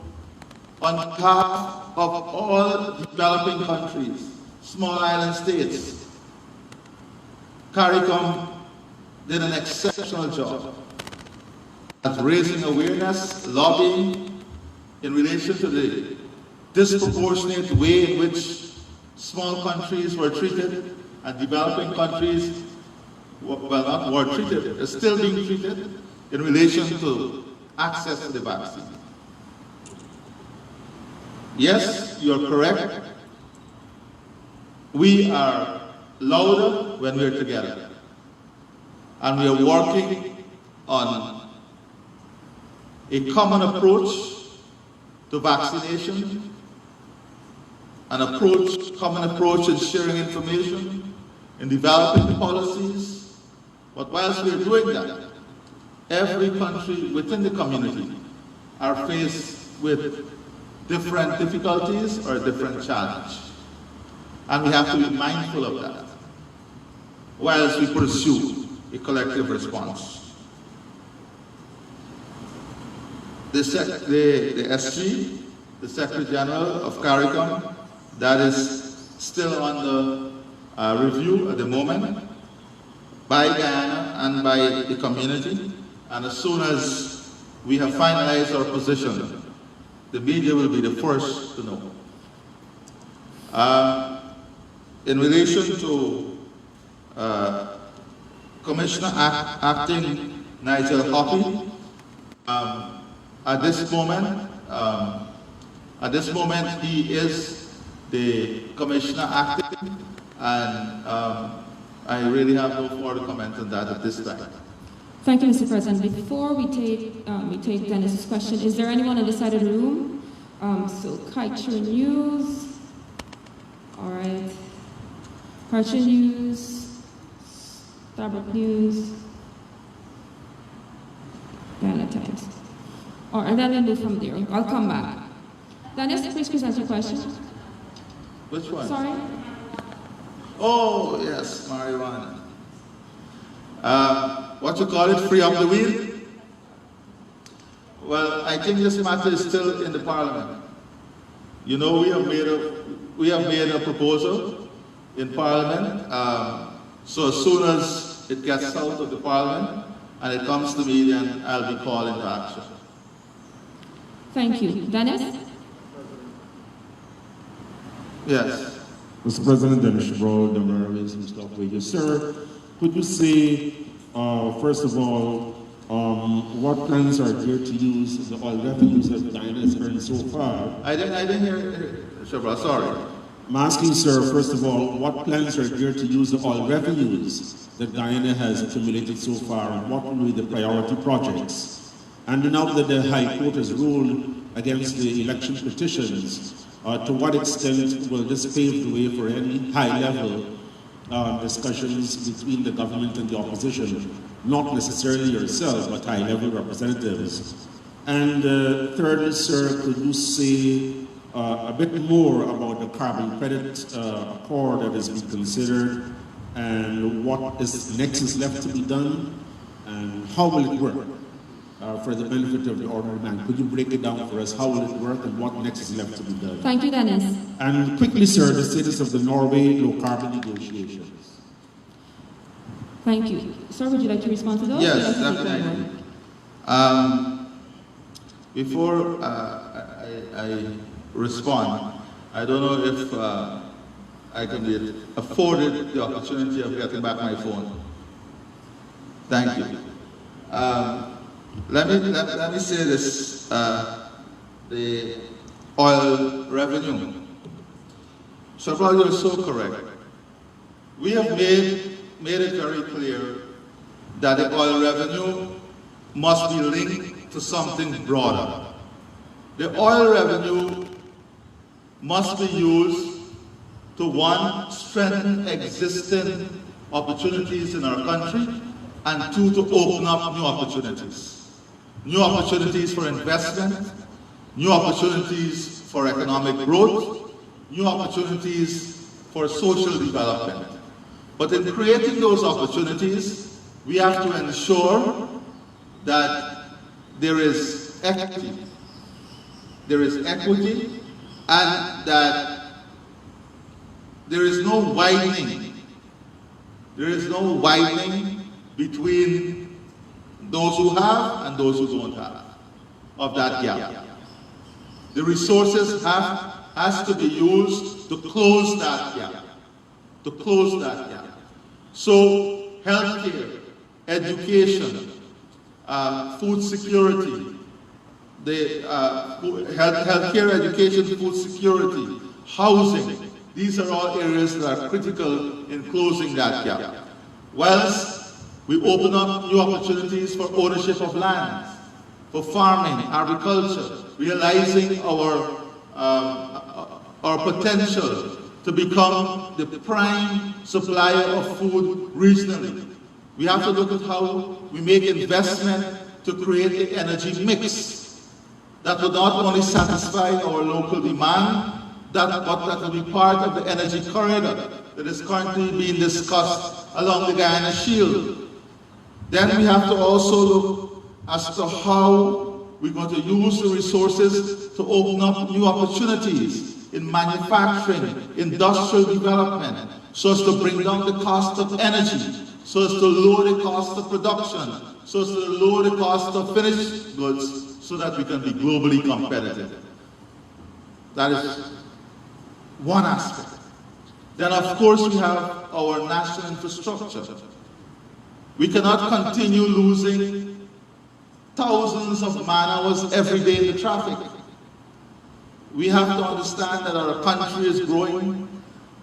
on behalf of all developing countries, small island states. CARICOM did an exceptional job at raising awareness, lobbying in relation to the disproportionate way in which small countries were treated and developing countries, well, not were treated, are still being treated in relation to access to the vaccine. Yes, you're correct. We are louder when we're together. And we are working on a common approach to vaccination, common approach in sharing information, in developing policies. But whilst we're doing that, every country within the community are faced with different difficulties or a different challenge. And we have to be mindful of that whilst we pursue a collective response. The SG, the Secretary General of CARICOM, that is still under review at the moment by Guyana and by the community. And as soon as we have finalized our position, the media will be the first to know. In relation to Commissioner Acting Nigel Hoppy, at this moment he is the Commissioner Acting, and I really have no further comment on that at this time. Thank you, Mr. President. Before we take Dennis's question, is there anyone on the side of the room? So Kaiser News, all right. Kaiser News, Starbuck News, Guyana Times. All right, and then we'll move from there. I'll come back. Dennis, please present your question. Which one? Sorry. Oh, yes, marijuana. What you call it, free up the wheel? Well, I think this matter is still in the Parliament. You know, we have made a proposal in Parliament. So as soon as it gets out of the Parliament and it comes to me, then I'll be called into action. Thank you. Dennis? Yes. Mr. President, Dennis Chabot, Demar Wilson, Stockway. Sir, could you say, first of all, what plans are there to use the oil revenues that Guyana has earned so far? I didn't hear Chabot, sorry. I'm asking, sir, first of all, what plans are there to use the oil revenues that Guyana has accumulated so far, and what will be the priority projects? And now that the High Court has ruled against the election petitions, to what extent will this pave the way for any high-level discussions between the government and the opposition, not necessarily yourself, but high-level representatives? And thirdly, sir, could you say a bit more about the carbon credit accord that has been considered, and what is next is left to be done, and how will it work for the benefit of the ordinary man? Could you break it down for us? How will it work, and what next is left to be done? Thank you, Dennis. And quickly, sir, the status of the Norway low-carbon negotiations. Thank you. Sir, would you like to respond to those? Yes, definitely. Before I respond, I don't know if I can be afforded the opportunity of getting back my phone. Thank you. Let me say this, the oil revenue. So far, you're so correct. We have made it very clear that the oil revenue must be linked to something broader. The oil revenue must be used to, one, strengthen existing opportunities in our country, and two, to open up new opportunities. New opportunities for investment, new opportunities for economic growth, new opportunities for social development. But in creating those opportunities, we have to ensure that there is equity. There is equity, and that there is no widening. There is no widening between those who have and those who don't have of that gap. The resources has to be used to close that gap. To close that gap. So healthcare, education, food security, the healthcare, education, food security, housing. These are all areas that are critical in closing that gap. Whilst we open up new opportunities for ownership of land, for farming, agriculture, realizing our potential to become the prime supplier of food regionally. We have to look at how we make investment to create an energy mix that will not only satisfy our local demand, but that will be part of the energy corridor that is currently being discussed along the Guyana Shield. Then we have to also look as to how we're going to use the resources to open up new opportunities in manufacturing, industrial development, so as to bring down the cost of energy, so as to lower the cost of production, so as to lower the cost of finished goods, so that we can be globally competitive. That is one aspect. Then, of course, we have our national infrastructure. We cannot continue losing thousands of man-hours every day in the traffic. We have to understand that our country is growing,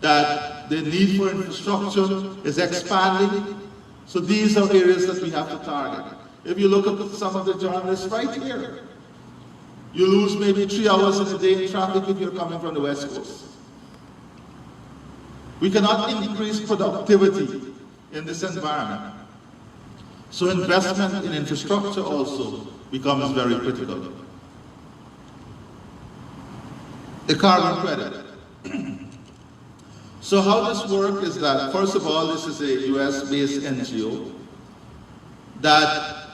that the need for infrastructure is expanding. So these are areas that we have to target. If you look at some of the journalists right here, you lose maybe 3 hours in a day in traffic if you're coming from the West Coast. We cannot increase productivity in this environment. So investment in infrastructure also becomes very critical. The carbon credit. So how this works is that, first of all, this is a US-based NGO that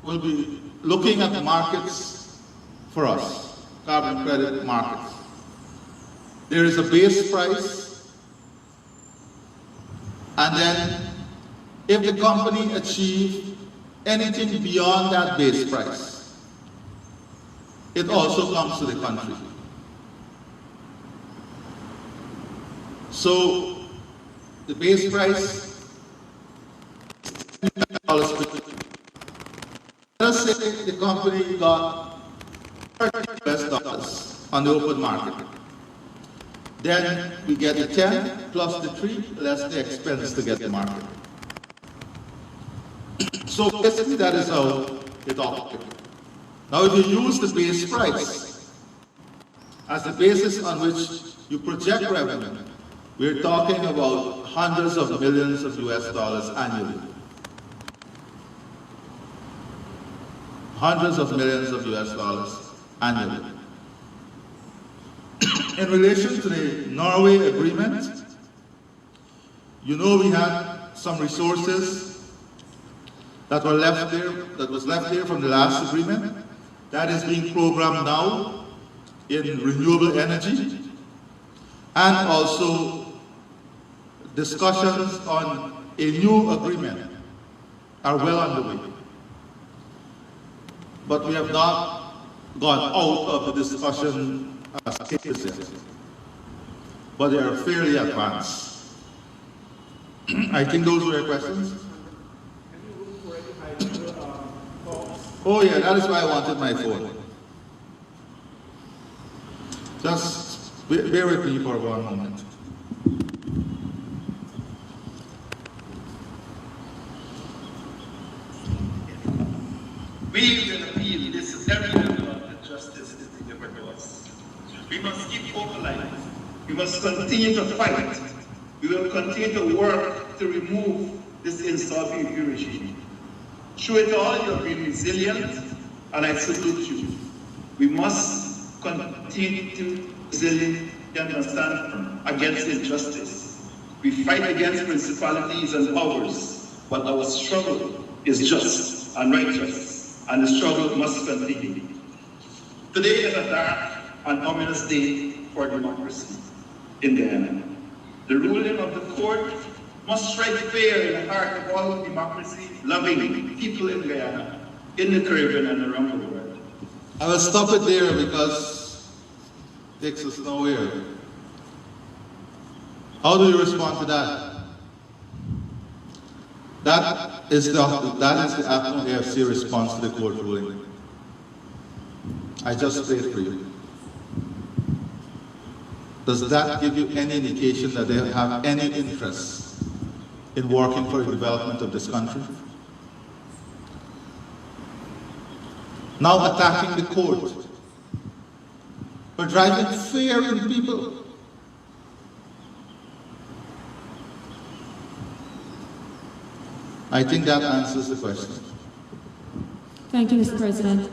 will be looking at markets for us, carbon credit markets. There is a base price, and then if the company achieves anything beyond that base price, it also comes to the country. So the base price, $10 let us say the company got $30 on the open market. Then we get the 10 plus the 3 less the expense to get the market. So basically that is how it operates. Now if you use the base price as the basis on which you project revenue, we're talking about hundreds of millions of US dollars annually. Hundreds of millions of US dollars annually. In relation to the Norway agreement, you know we had some resources that were left there, that was left there from the last agreement. That is being programmed now in renewable energy, and also discussions on a new agreement are well underway. But we have not gone out of the discussion stages yet, but they are fairly advanced. I think those were your questions. Oh yeah, that is why I wanted my phone. Just bear with me for one moment. We will appeal this every level that justice is delivered to us. We must keep open lines. We must continue to fight. We will continue to work to remove this insulting regime. Through it all, you have been resilient, and I salute you. We must continue to be resilient and stand firm against injustice. We fight against principalities and powers, but our struggle is just and righteous, and the struggle must continue. Today is a dark and ominous day for democracy in Guyana. The ruling of the court must strike fear in the heart of all democracy-loving people in Guyana, in the Caribbean and around the world. I will stop it there because it takes us nowhere. How do you respond to that? That is the ACNO AFC response to the court ruling. I just played for you. Does that give you any indication that they have any interest in working for the development of this country? Now attacking the court for driving fear in people. I think that answers the question. Thank you, Mr. President.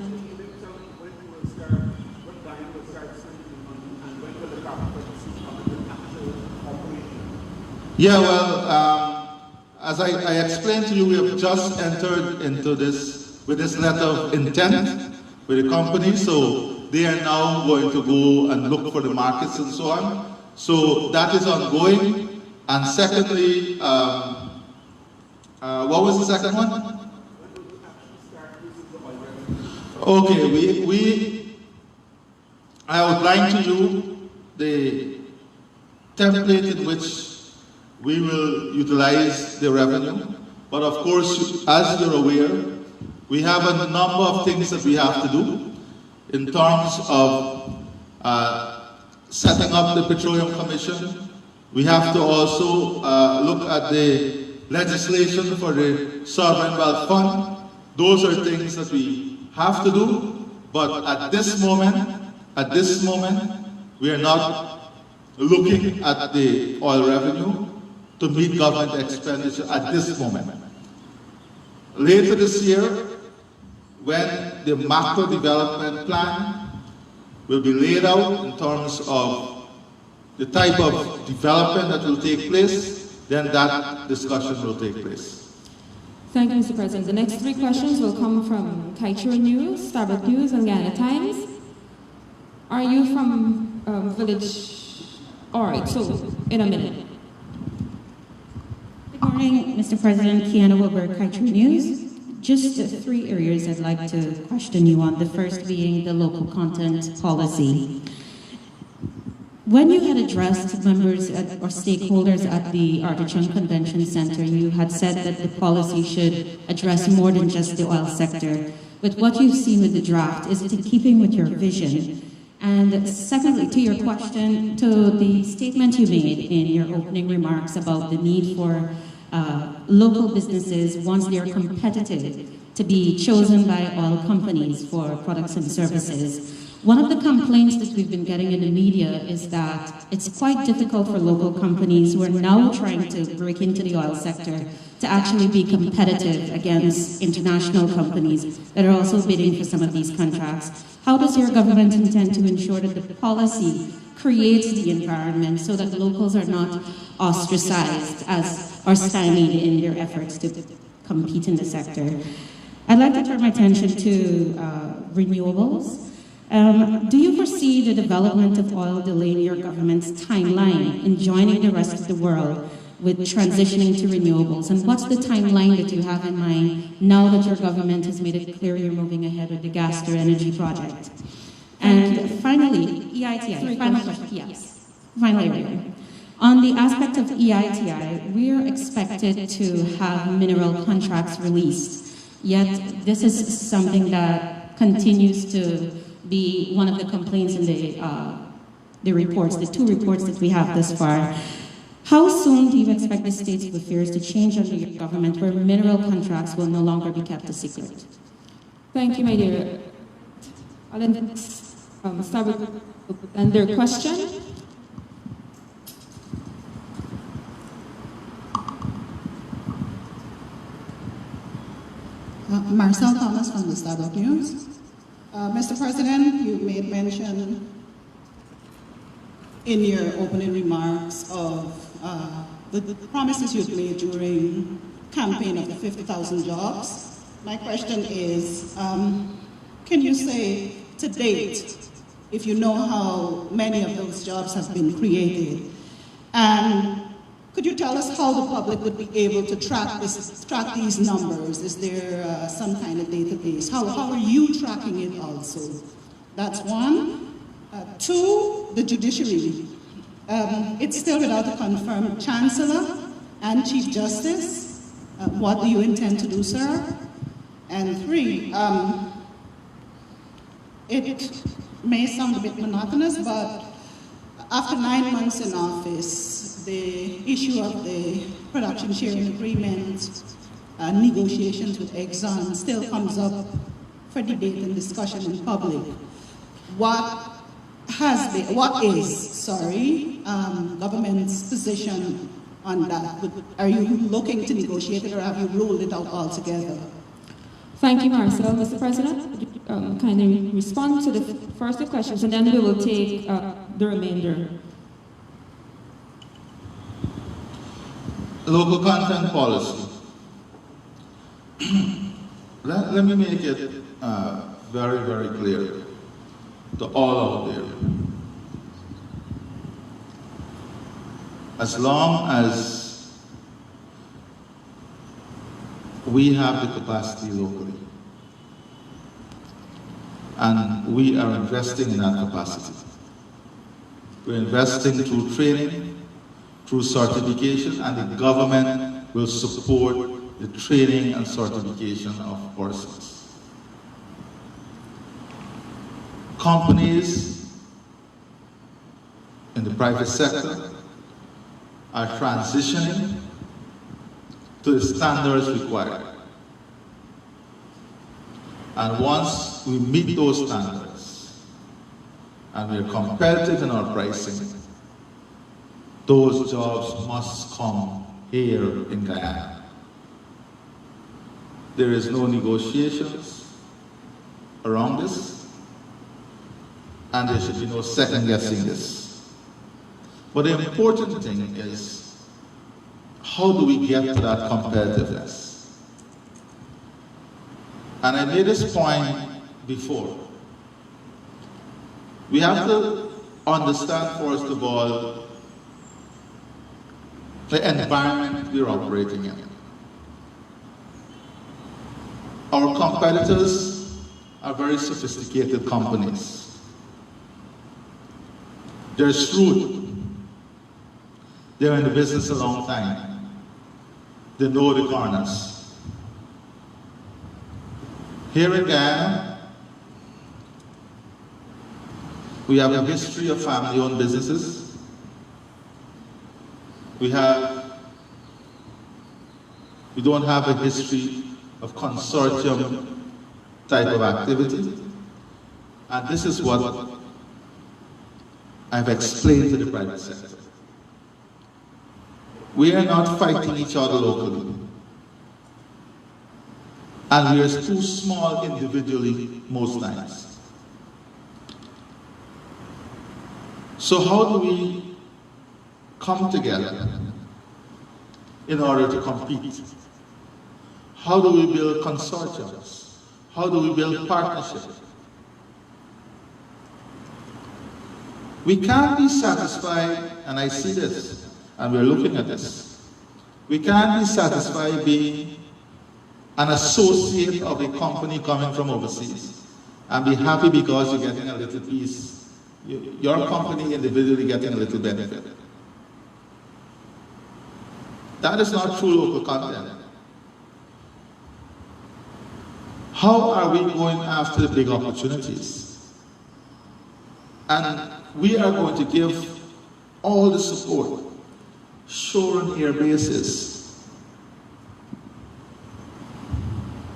Yeah, well, as I explained to you, we have just entered into this with this letter of intent with the company, so they are now going to go and look for the markets and so on. So that is ongoing. And secondly, what was the second one? Okay, I outlined to you the template in which we will utilize the revenue. But of course, as you're aware, we have a number of things that we have to do in terms of setting up the Petroleum Commission. We have to also look at the legislation for the Sovereign Wealth Fund. Those are things that we have to do, but at this moment, we are not looking at the oil revenue to meet government expenditure at this moment. Later this year, when the macro development plan will be laid out in terms of the type of development that will take place, then that discussion will take place. Thank you, Mr. President. The next three questions will come from Kaitra News, Starbuck News, and Ghana Times. Are you from Village? All right, so in a minute. Good morning, Mr. President. Kiana Wilbur, Kaitra News. Just three areas I'd like to question you on. The first being the local content policy. When you had addressed members or stakeholders at the Artichon Convention Center, you had said that the policy should address more than just the oil sector. But what you've seen with the draft is it in keeping with your vision? And secondly, to your question, to the statement you made in your opening remarks about the need for local businesses, once they are competitive, to be chosen by oil companies for products and services. One of the complaints that we've been getting in the media is that it's quite difficult for local companies who are now trying to break into the oil sector to actually be competitive against international companies that are also bidding for some of these contracts. How does your government intend to ensure that the policy creates the environment so that locals are not ostracized or stymied in their efforts to compete in the sector? I'd like to turn my attention to renewables. Do you foresee the development of oil delaying your government's timeline in joining the rest of the world with transitioning to renewables? And what's the timeline that you have in mind now that your government has made it clear you're moving ahead with the gas to energy project? And finally, EITI, final question, yes. Finally, on the aspect of EITI, we're expected to have mineral contracts released, yet this is something that continues to be one of the complaints in the reports, the two reports that we have thus far. How soon do you expect the state of affairs to change under your government where mineral contracts will no longer be kept a secret? Thank you, my dear. I'll then start with another question. Marcel Thomas from the Starbuck News. Mr. President, you made mention in your opening remarks of the promises you've made during campaign of the 50,000 jobs. My question is, can you say to date, if you know how many of those jobs have been created, and could you tell us how the public would be able to track these numbers? Is there some kind of database? How are you tracking it also? That's one. Two, the judiciary. It's still without a confirmed chancellor and chief justice. What do you intend to do, sir? And three, it may sound a bit monotonous, but after 9 months in office, the issue of the production sharing agreement, negotiations with Exxon still comes up for debate and discussion in public. What what is government's position on that? Are you looking to negotiate it, or have you ruled it out altogether? Thank you, Marcel. Mr. President, would you kindly respond to the first two questions, and then we will take the remainder. Local content policy. Let me make it very, very clear to all out there. As long as we have the capacity locally, and we are investing in that capacity, we're investing through training, through certification, and the government will support the training and certification of persons. Companies in the private sector are transitioning to the standards required. And once we meet those standards and we are competitive in our pricing, those jobs must come here in Guyana. There is no negotiations around this, and there should be no second guessing this. But the important thing is, how do we get to that competitiveness? And I made this point before. We have to understand, first of all, the environment we're operating in. Our competitors are very sophisticated companies. They're shrewd. They're in the business a long time. They know the corners. Here in Guyana, we have a history of family-owned businesses. We don't have a history of consortium type of activity. And this is what I've explained to the private sector. We are not fighting each other locally. And we are too small individually most times. So how do we come together in order to compete? How do we build consortiums? How do we build partnerships? We can't be satisfied, and I see this, and we're looking at this. We can't be satisfied being an associate of a company coming from overseas and be happy because you're getting a little piece, your company individually getting a little benefit. That is not true local content. How are we going after the big opportunities? And we are going to give all the support, shore and air bases,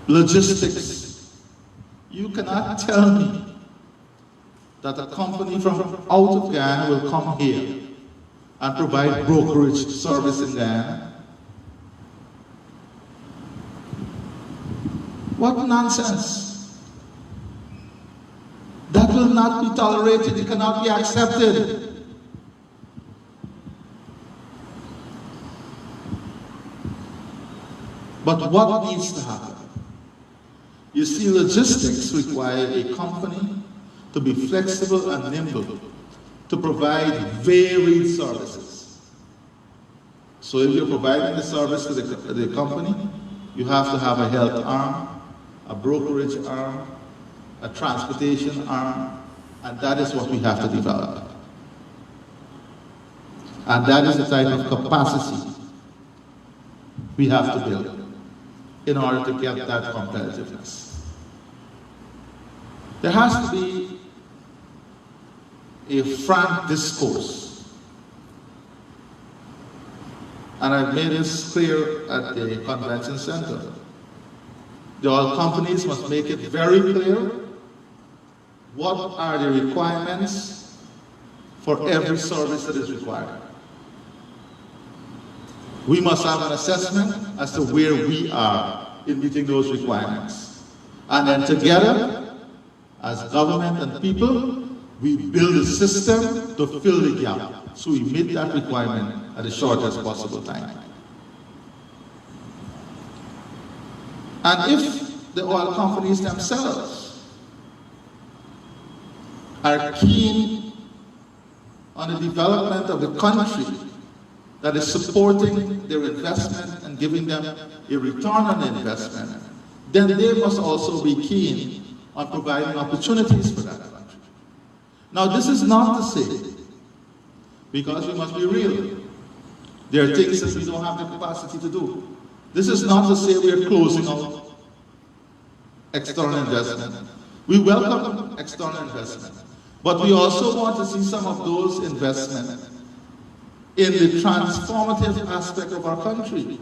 logistics. You cannot tell me that a company from out of Guyana will come here and provide brokerage service in Guyana. What nonsense. That will not be tolerated. It cannot be accepted. But what needs to happen? You see, logistics require a company to be flexible and nimble, to provide varied services. So if you're providing the service to the company, you have to have a health arm, a brokerage arm, a transportation arm, and that is what we have to develop. And that is the type of capacity we have to build in order to get that competitiveness. There has to be a frank discourse. And I've made this clear at the convention center. The oil companies must make it very clear what are the requirements for every service that is required. We must have an assessment as to where we are in meeting those requirements. And then together, as government and people, we build a system to fill the gap so we meet that requirement at the shortest possible time. And if the oil companies themselves are keen on the development of the country that is supporting their investment and giving them a return on the investment, then they must also be keen on providing opportunities for that country. Now, this is not to say, because we must be real, there are things that we don't have the capacity to do. This is not to say we are closing out external investment. We welcome external investment, but we also want to see some of those investments in the transformative aspect of our country.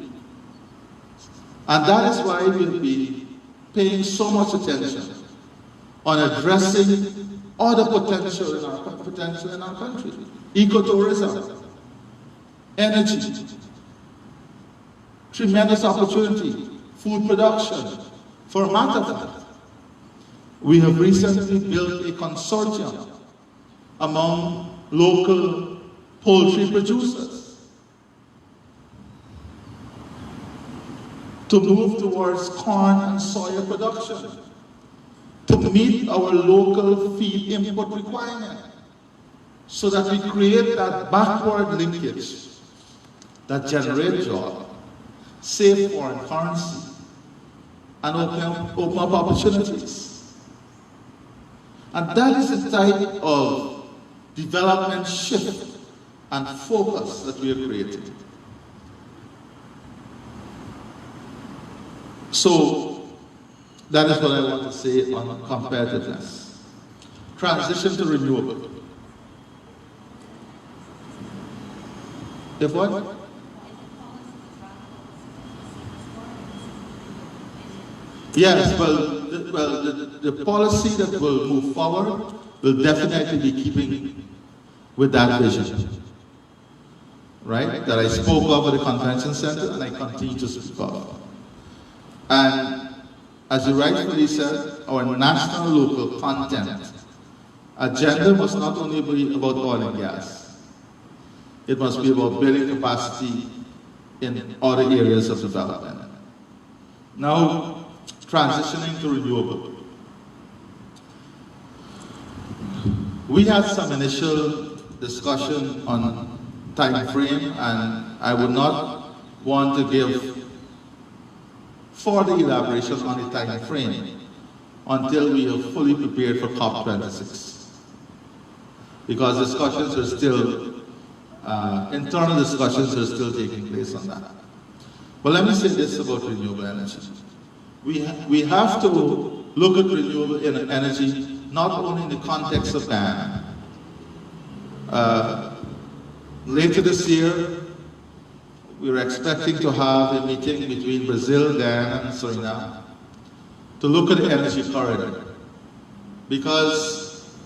And that is why we'll be paying so much attention on addressing other potential in our country. Ecotourism, energy, tremendous opportunity, food production. For a matter of fact, we have recently built a consortium among local poultry producers to move towards corn and soya production, to meet our local feed input requirement, so that we create that backward linkage that generates jobs, save foreign currency, and open up opportunities. And that is the type of development shift and focus that we are creating. So that is what I want to say on competitiveness. Transition to renewable. If what? Yes, the policy that will move forward will definitely be keeping with that vision, right? That I spoke of at the convention center and I continue to speak of. And as you rightfully said, our national local content agenda must not only be about oil and gas, it must be about building capacity in other areas of development. Now, transitioning to renewable. We had some initial discussion on time frame, and I would not want to give further elaboration on the time frame until we are fully prepared for COP26. Because discussions are still, internal discussions are still taking place on that. But let me say this about renewable energy. We have to look at renewable energy not only in the context of Guyana. Later this year, we're expecting to have a meeting between Brazil, Guyana, and Suriname to look at the energy corridor. Because,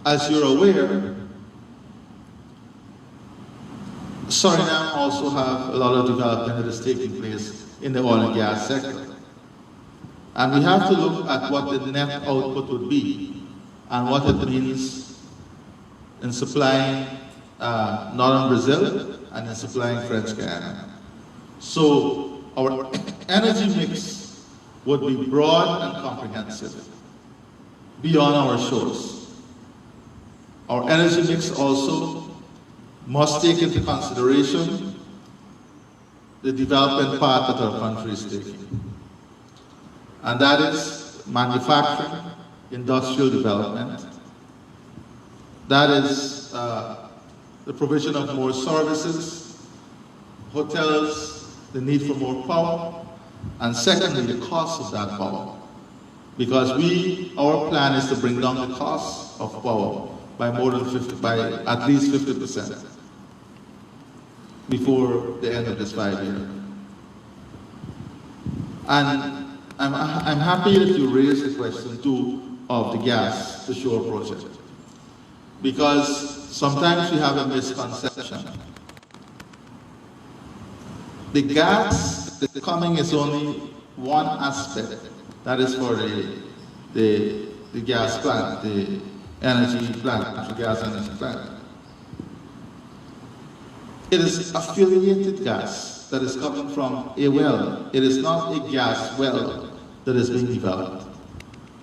as you're aware, Suriname also have a lot of development that is taking place in the oil and gas sector. And we have to look at what the net output would be and what it means in supplying northern Brazil and in supplying French Guyana. So our energy mix would be broad and comprehensive beyond our shores. Our energy mix also must take into consideration the development path that our country is taking. And that is manufacturing, industrial development. That is the provision of more services, hotels, the need for more power, and secondly, the cost of that power. Because our plan is to bring down the cost of power by by at least 50% before the end of this 5 years. And I'm happy that you raised the question too of the gas to shore project, because sometimes we have a misconception. The gas that's coming is only one aspect. That is for the gas plant, the energy plant, the gas energy plant. It is affiliated gas that is coming from a well. It is not a gas well that is being developed.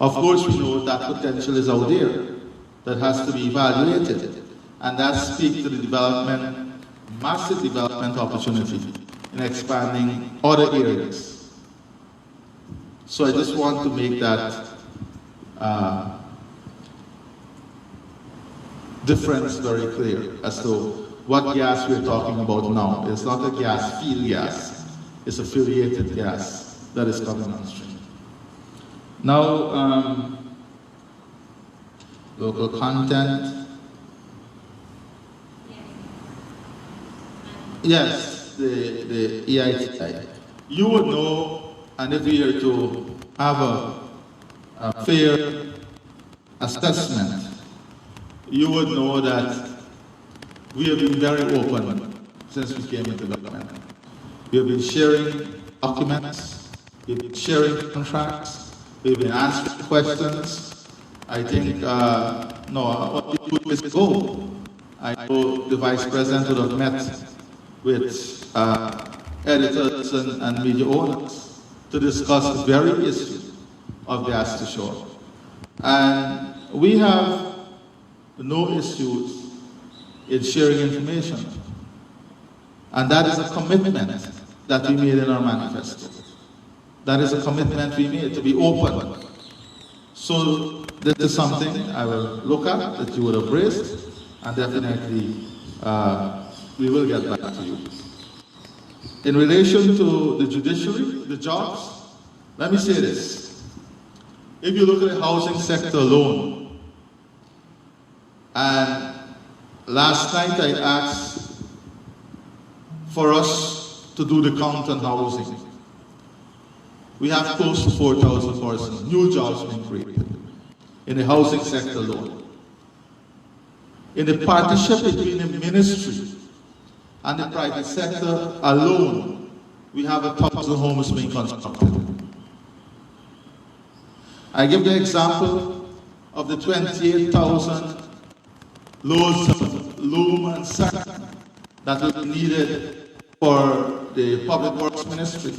Of course, we know that potential is out there that has to be evaluated, and that speaks to the development, massive development opportunity in expanding other areas. So I just want to make that difference very clear as to what gas we're talking about now. It's not a gas field gas, it's affiliated gas that is coming on stream. Now, local content. Yes, the EITI. You would know, and if we are to have a fair assessment, you would know that we have been very open since we came into government. We have been sharing documents, we've been sharing contracts, we've been answering questions. I think, no, 2 years ago, I know the Vice President would have met with editors and media owners to discuss the very issue of gas to shore. And we have no issues in sharing information. And that is a commitment that we made in our manifesto. That is a commitment we made to be open. So this is something I will look at that you would have raised, and definitely we will get back to you. In relation to the judiciary, the jobs, let me say this. If you look at the housing sector alone, and last night I asked for us to do the count on housing. We have close to 4,000 persons, new jobs being created in the housing sector alone. In the partnership between the ministry and the private sector alone, we have 1,000 homes being constructed. I give the example of the 28,000 loads of loom and sack that will be needed for the Public Works Ministry.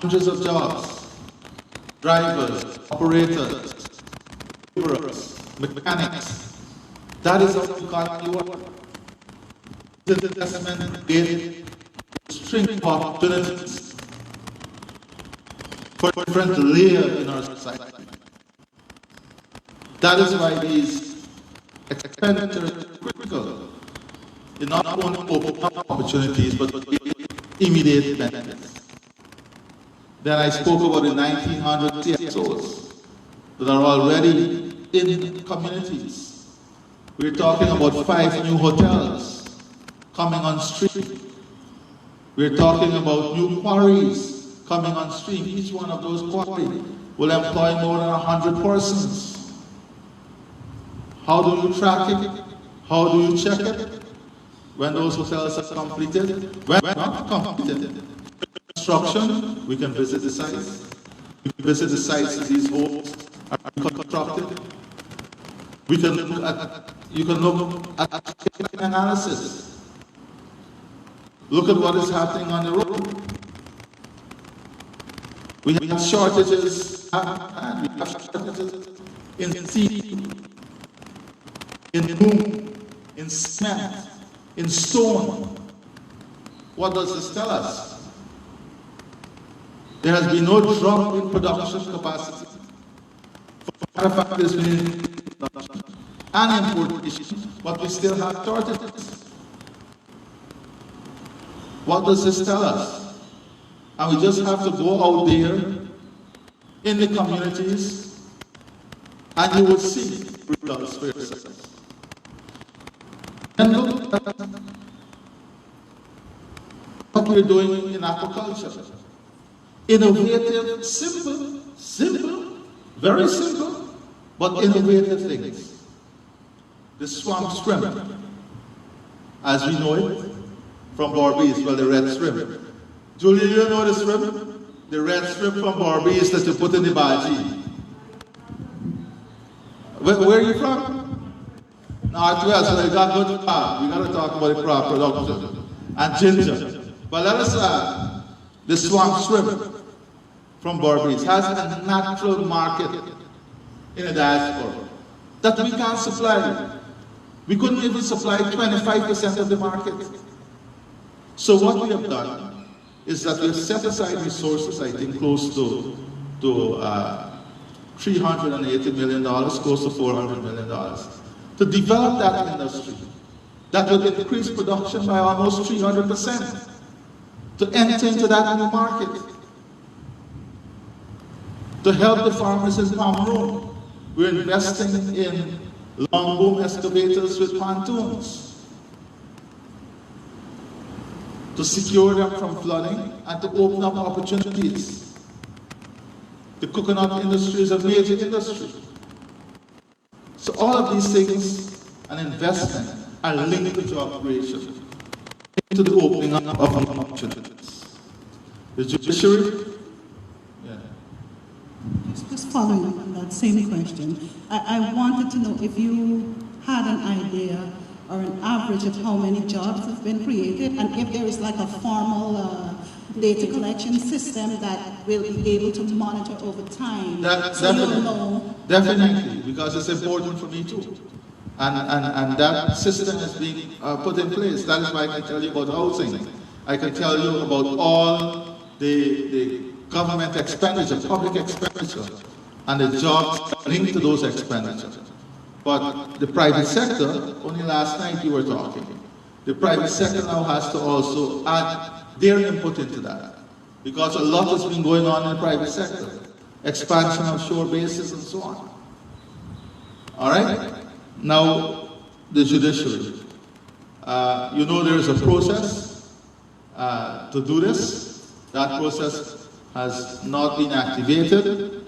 Hundreds of jobs, drivers, operators, laborers, mechanics. That is how we can't work. This investment created a string of opportunities for different layers in our society. That is why these expenditures are critical. They not only open up opportunities, but immediate benefits. Then I spoke about the 1,900 CSOs that are already in communities. We're talking about 5 new hotels coming on stream. We're talking about new quarries coming on stream. Each one of those quarries will employ more than 100 persons. How do you track it? How do you check it? When those hotels are completed? When not completed? Construction, we can visit the sites. We can visit the sites of these homes are constructed. We can look at, you can look at analysis. Look at what is happening on the road. We have shortages, in steel, in loom, in cement, in stone. What does this tell us? There has been no drop in production capacity. For matter of fact, there's been production and importation, but we still have shortages. What does this tell us? And we just have to go out there in the communities and you will see results for yourselves. And look at what we're doing in aquaculture. Innovative, simple, very simple, but innovative things. the swamp shrimp, as we know it from Barbados, well, the red shrimp. Julia, you know the shrimp? The red shrimp from Barbados that you put in the bhaji. Where are you from? Northwest, so you got good crop. We got to talk about the crop production. And ginger. But let us add, the swamp shrimp from Barbados has a natural market in the diaspora that we can't supply. We couldn't even supply 25% of the market. So what we have done is that we have set aside resources, I think close to $380 million, close to $400 million, to develop that industry that will increase production by almost 300%, to enter into that new market, to help the farmers in Cameroon. We're investing in long boom excavators with pontoons to secure them from flooding and to open up opportunities. The coconut industry is a major industry. So all of these things and investment are linked to job creation, into the opening up of opportunities. The judiciary, Just following up on that same question, I wanted to know if you had an idea or an average of how many jobs have been created, and if there is like a formal data collection system that will be able to monitor over time. Definitely, because it's important for me too. And that system is being put in place. That is why I can tell you about housing. I can tell you about all the government expenditure, public expenditure, and the jobs linked to those expenditures. But the private sector, only last night you were talking, the private sector now has to also add their input into that. Because a lot has been going on in the private sector. Expansion of shore bases and so on. All right? Now, the judiciary. You know there is a process to do this. That process has not been activated,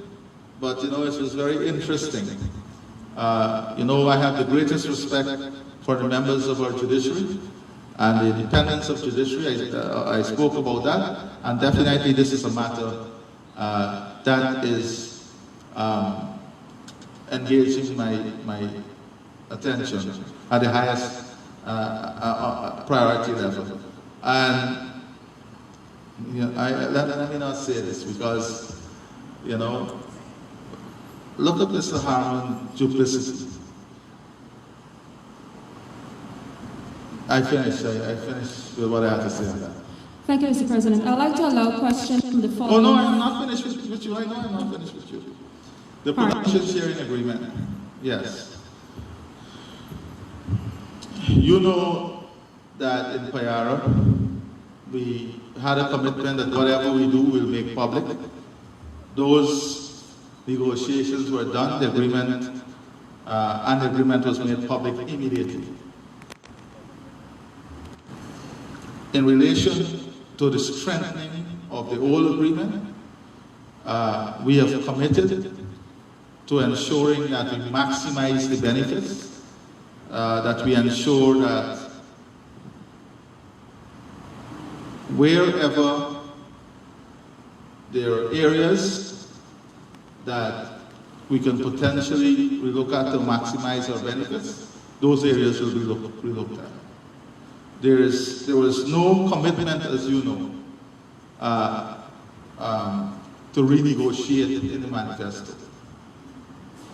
but you know, it was very interesting. You know, I have the greatest respect for the members of our judiciary and the independence of judiciary. I spoke about that, and definitely this is a matter that is engaging my attention at the highest priority level. And you know, let me not say this because, you know, look at Mr. Harman duplicity. I finished with what I had to say on that. Thank you, Mr. President. I'd like to allow questions from the following. Oh no, I'm not finished with you. I know I'm not finished with you. The production sharing agreement. Yes. You know that in Payara, we had a commitment that whatever we do, we'll make public. Those negotiations were done, the agreement, and the agreement was made public immediately. In relation to the strengthening of the old agreement, we have committed to ensuring that we maximize the benefits, that we ensure that wherever there are areas that we can potentially look at to maximize our benefits, those areas will be looked at. There was no commitment, as you know, to renegotiate in the manifesto.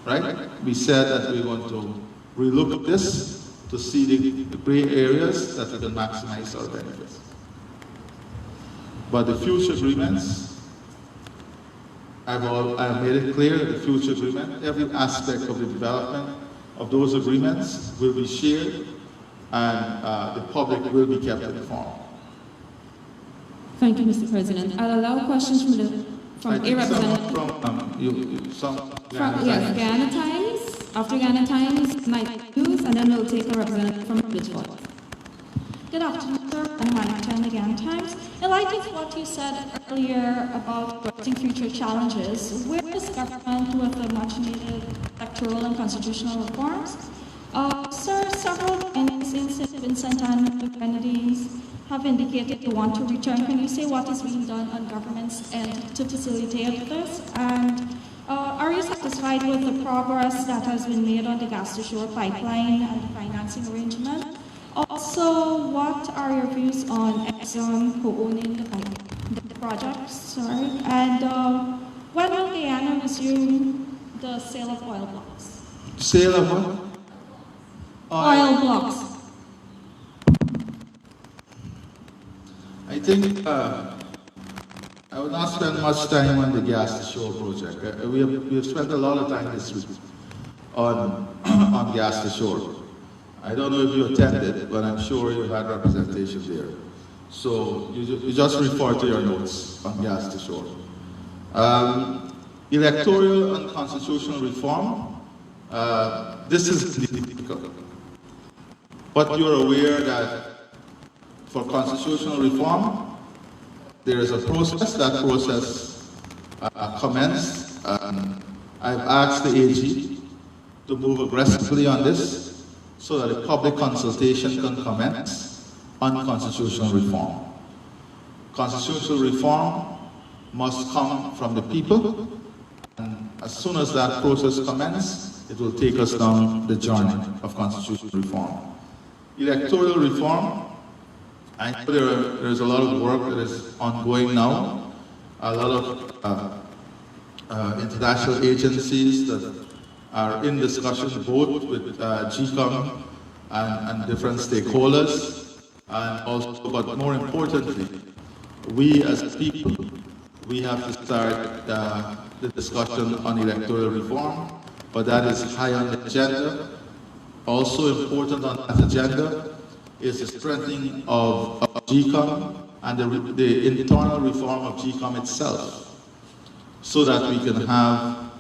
Right? We said that we want to relook at this to see the gray areas that we can maximize our benefits. But the future agreements, I've made it clear that the future agreement, every aspect of the development of those agreements will be shared, and the public will be kept informed. Thank you, Mr. President. I'll allow questions from a representative. Yes, Guyana Times. After Guyana Times, Night News, and then we'll take a representative from Bridgeport. Good afternoon, sir. I'm Monica in the Guyana Times. In light of what you said earlier about addressing future challenges, where is government with the much-needed electoral and constitutional reforms? Sir, several Ghanaians in St. Vincent and the Grenadines have indicated they want to return. Can you say what is being done on government's end to facilitate this? And are you satisfied with the progress that has been made on the gas to shore pipeline and the financing arrangement? Also, what are your views on Exxon co-owning the project? Sorry. And when will Guyana resume the sale of oil blocks? Sale of what? Oil blocks. I think I would not spend much time on the gas to shore project. We have spent a lot of time this week on gas to shore. I don't know if you attended, but I'm sure you had representation there. So you just refer to your notes on gas to shore. Electoral and constitutional reform, this is difficult. But you're aware that for constitutional reform, there is a process. That process commenced. I've asked the AG to move aggressively on this so that a public consultation can commence on constitutional reform. Constitutional reform must come from the people, and as soon as that process commences, it will take us down the journey of constitutional reform. Electoral reform, I know there is a lot of work that is ongoing now. A lot of international agencies that are in discussion both with GCOM and different stakeholders, and also, but more importantly, we as a people, we have to start the discussion on electoral reform, but that is high on the agenda. Also important on that agenda is the strengthening of GCOM and the internal reform of GCOM itself, so that we can have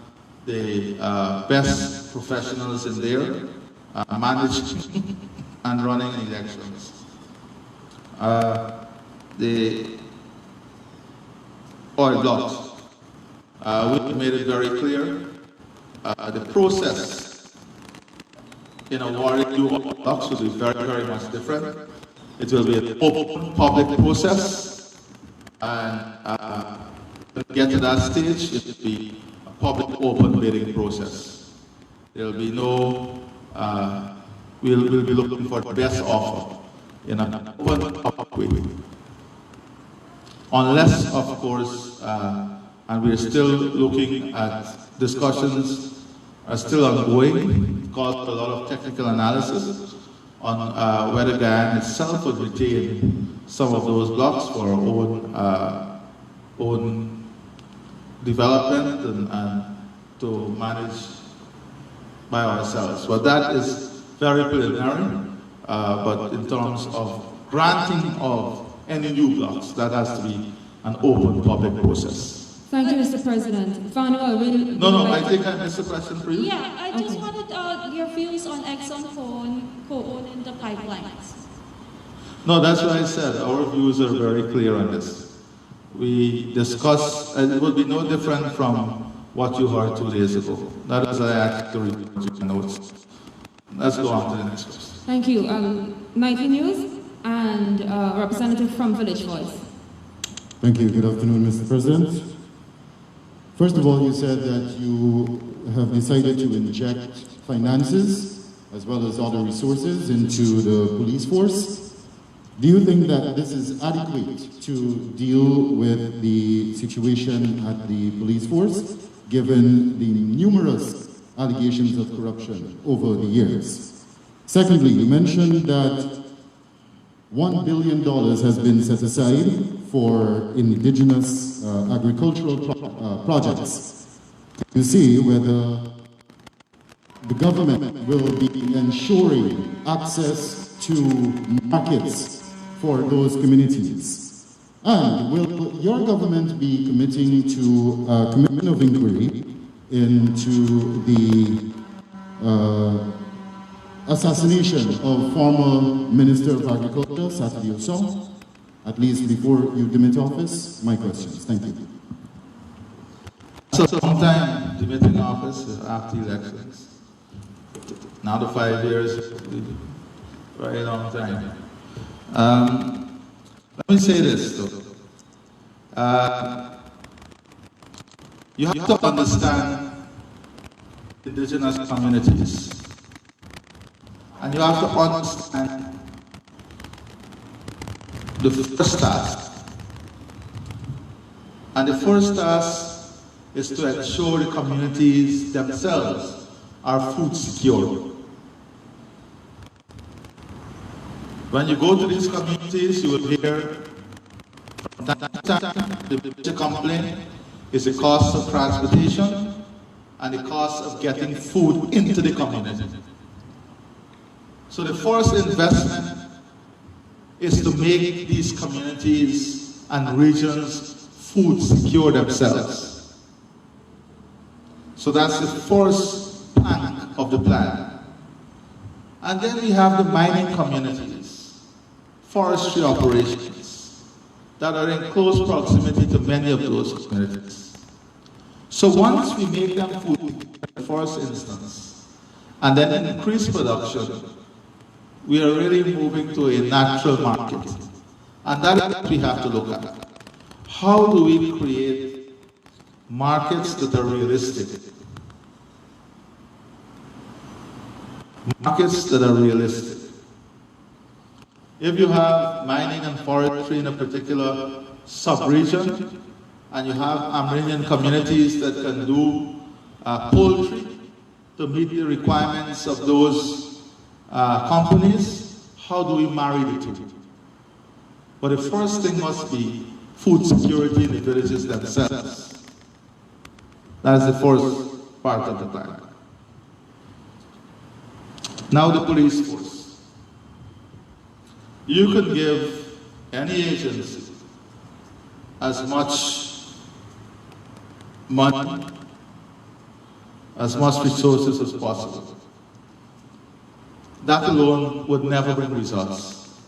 the best professionals in there managing and running elections. The oil blocks, we made it very clear, the process in awarding new oil blocks will be very, very much different. It will be an open public process, and when we get to that stage, it will be a public open bidding process. There will be no, we'll be looking for the best offer in an open public way. Unless, of course, and we're still looking at discussions are still ongoing, caused a lot of technical analysis on whether Guyana itself would retain some of those blocks for our own development and to manage by ourselves. But that is very preliminary, but in terms of granting of any new blocks, that has to be an open public process. Thank you, Mr. President. Vanuatu, will No, I think I missed a question for you. Yeah, I just wanted your views on Exxon co-owning the pipelines. No, that's what I said. Our views are very clear on this. We discuss, and it will be no different from what you heard 2 days ago. That is why I asked to read your notes. Let's go on to the next question. Thank you. Nightly News and representative from Village Voice. Thank you. Good afternoon, Mr. President. First of all, you said that you have decided to inject finances as well as other resources into the police force. Do you think that this is adequate to deal with the situation at the police force, given the numerous allegations of corruption over the years? Secondly, you mentioned that $1 billion has been set aside for indigenous agricultural projects. You see whether the government will be ensuring access to markets for those communities. And will your government be committing to a commitment of inquiry into the assassination of former Minister of Agriculture, Saturday Osong, at least before you demit office? My questions. Thank you. So sometime demitting office after elections. Now the 5 years, very long time. Let me say this though. You have to understand indigenous communities. And you have to understand the first task. And the first task is to ensure the communities themselves are food secure. When you go to these communities, you will hear from time to time the major complaint is the cost of transportation and the cost of getting food into the community. So the first investment is to make these communities and regions food secure themselves. So that's the first plank of the plan. And then we have the mining communities, forestry operations that are in close proximity to many of those communities. So once we make them food in the first instance, and then increase production, we are really moving to a natural market. And that is what we have to look at. How do we create markets that are realistic? Markets that are realistic. If you have mining and forestry in a particular sub-region, and you have Amerindian communities that can do poultry to meet the requirements of those companies, how do we marry the two? But the first thing must be food security in the villages themselves. That's the first part of the plan. Now the police force. You could give any agency as much money, as much resources as possible. That alone would never bring results.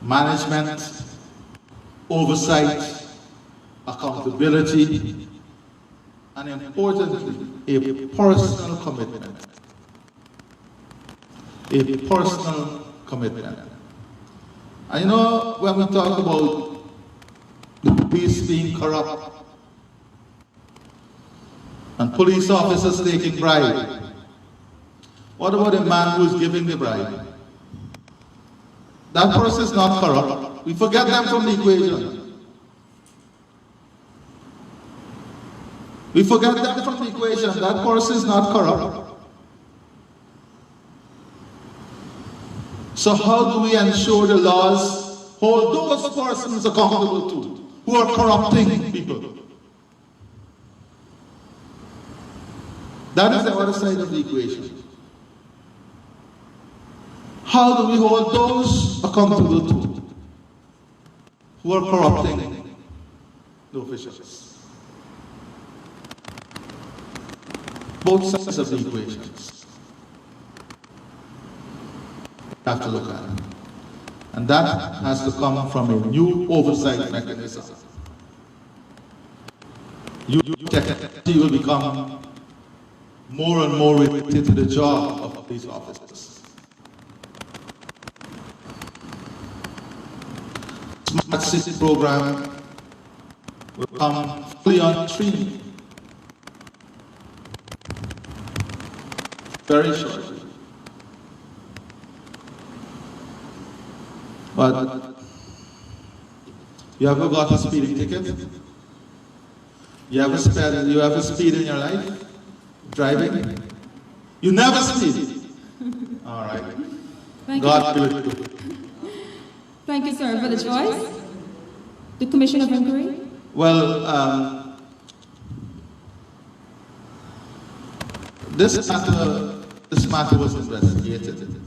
Management, oversight, accountability, and importantly, a personal commitment. A personal commitment. And you know, when we talk about the police being corrupt and police officers taking bribe, what about the man who is giving the bribe? That person is not corrupt. We forget them from the equation. We forget them from the equation. That person is not corrupt. So how do we ensure the laws hold those persons accountable too, who are corrupting people? That is the other side of the equation. How do we hold those accountable too, who are corrupting the officials? Both sides of the equations have to look at it. And that has to come from a new oversight mechanism. Technology will become more and more related to the job of police officers. Smart City program will come fully on stream very shortly. But you ever got a speeding ticket? You ever speed in your life? Driving? You never speed? All right. God will do. Thank you, sir, for the choice. The Commission of Inquiry? Well, this matter was investigated.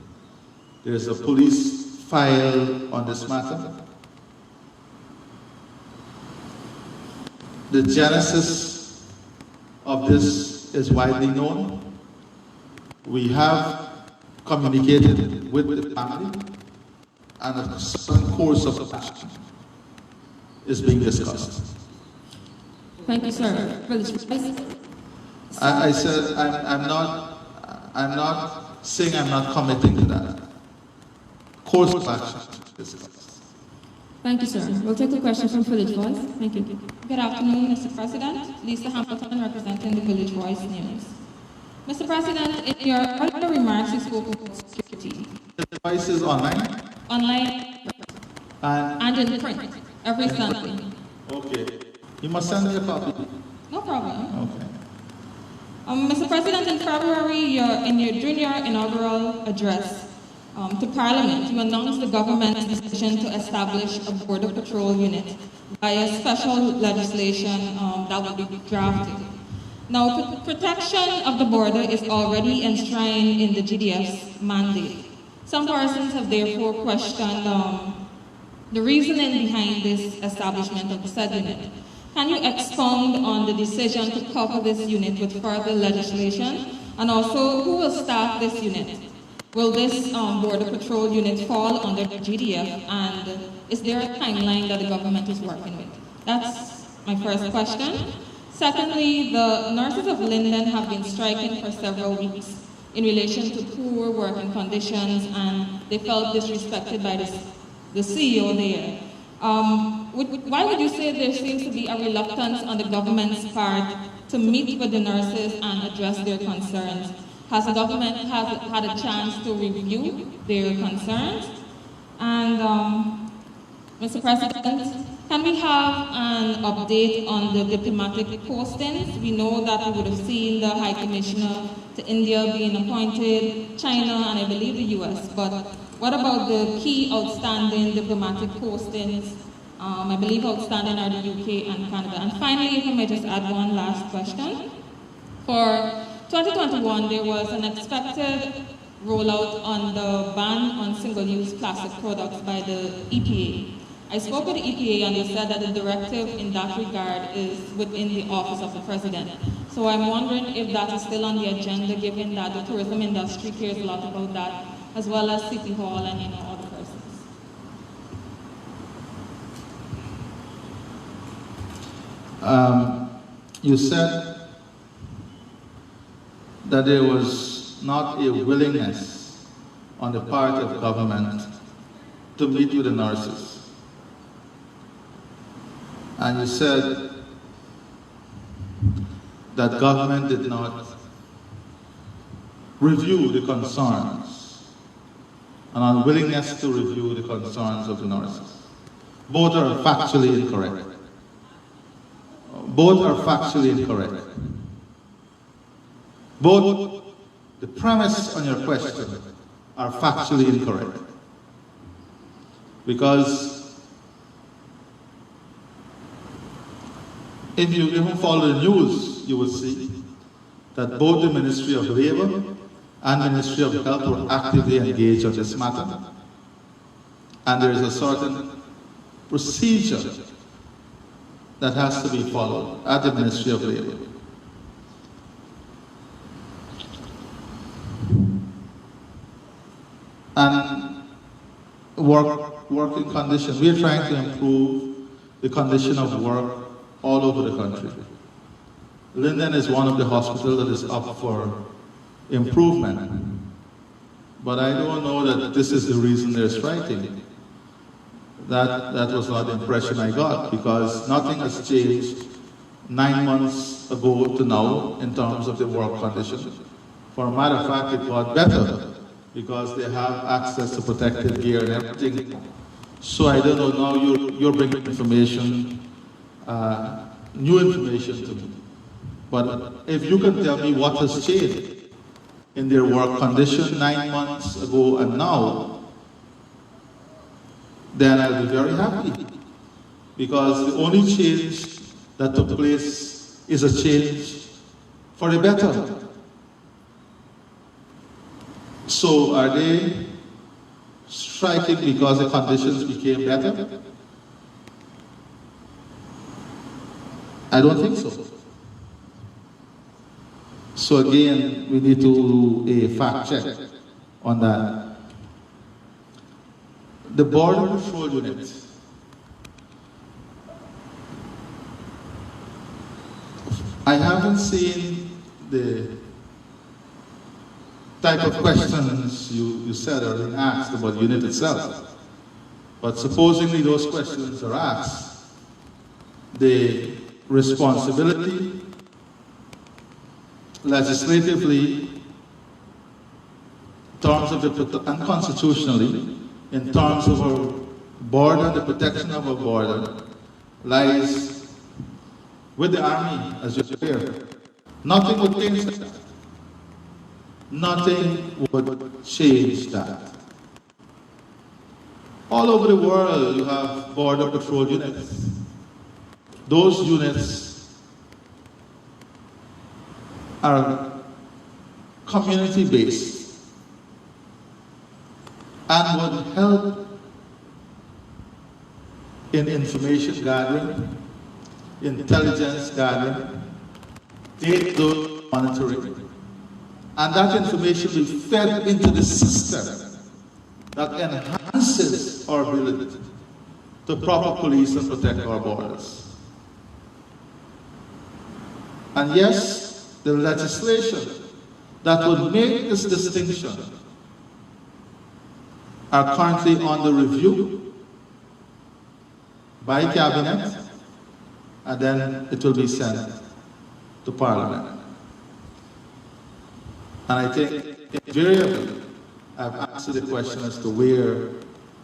There's a police file on this matter. The genesis of this is widely known. We have communicated with the family, and a certain course of action is being discussed. Thank you, sir, for the choice. I said I'm I'm not saying I'm not committing to that. Course of action discussed. Thank you, sir. We'll take a question from Village Voice. Thank you. Good afternoon, Mr. President. Lisa Hamilton, representing the Village Voice News. Mr. President, in your earlier remarks, you spoke about security. The voice is online? Online and in print, every Sunday. Okay. You must send me a copy. No problem. Okay. Mr. President, in February, during your inaugural address to Parliament, you announced the government's decision to establish a Border Patrol unit by a special legislation that will be drafted. Now, protection of the border is already enshrined in the GDF's mandate. Some persons have therefore questioned the reasoning behind this establishment of the said unit. Can you expound on the decision to cover this unit with further legislation? And also, who will staff this unit? Will this Border Patrol unit fall under the GDF? And is there a timeline that the government is working with? That's my first question. Secondly, the nurses of Linden have been striking for several weeks in relation to poor working conditions, and they felt disrespected by the CEO there. Why would you say there seems to be a reluctance on the government's part to meet with the nurses and address their concerns? Has the government had a chance to review their concerns? And Mr. President, can we have an update on the diplomatic postings? We know that we would have seen the High Commissioner to India being appointed, China, and I believe the US, but what about the key outstanding diplomatic postings? I believe outstanding are the UK and Canada. And finally, if I may just add one last question. For 2021, there was an expected rollout on the ban on single-use plastic products by the EPA. I spoke with the EPA and they said that the directive in that regard is within the office of the President. So I'm wondering if that is still on the agenda, given that the tourism industry cares a lot about that, as well as City Hall and other persons. You said that there was not a willingness on the part of government to meet with the nurses. And you said that government did not review the concerns, an unwillingness to review the concerns of the nurses. Both are factually incorrect. Both are factually incorrect. Both the premise on your question are factually incorrect. Because if you even follow the news, you will see that both the Ministry of Labor and the Ministry of Health were actively engaged on this matter. And there is a certain procedure that has to be followed at the Ministry of Labor. And working conditions. We are trying to improve the condition of work all over the country. Linden is one of the hospitals that is up for improvement. But I don't know that this is the reason they're striking. That was not the impression I got, because nothing has changed 9 months ago to now in terms of the work conditions. For a matter of fact, it got better because they have access to protective gear and everything. So I don't know, now you're bringing information, new information to me. But if you can tell me what has changed in their work condition 9 months ago and now, then I'll be very happy. Because the only change that took place is a change for the better. So are they striking because the conditions became better? I don't think so. So again, we need to do a fact check on that. The Border Patrol unit. I haven't seen the type of questions you said are being asked about the unit itself. But supposingly those questions are asked, the responsibility legislatively, in terms of and constitutionally, in terms of our border, the protection of our border, lies with the Army, as you hear. Nothing would change that. Nothing would change that. All over the world, you have border patrol units. Those units are community-based and would help in information gathering, intelligence gathering, data monitoring, and that information will be fed into the system that enhances our ability to proper police and protect our borders. And yes, the legislation that would make this distinction are currently under review by Cabinet, and then it will be sent to Parliament. And I think invariably I've answered the question as to where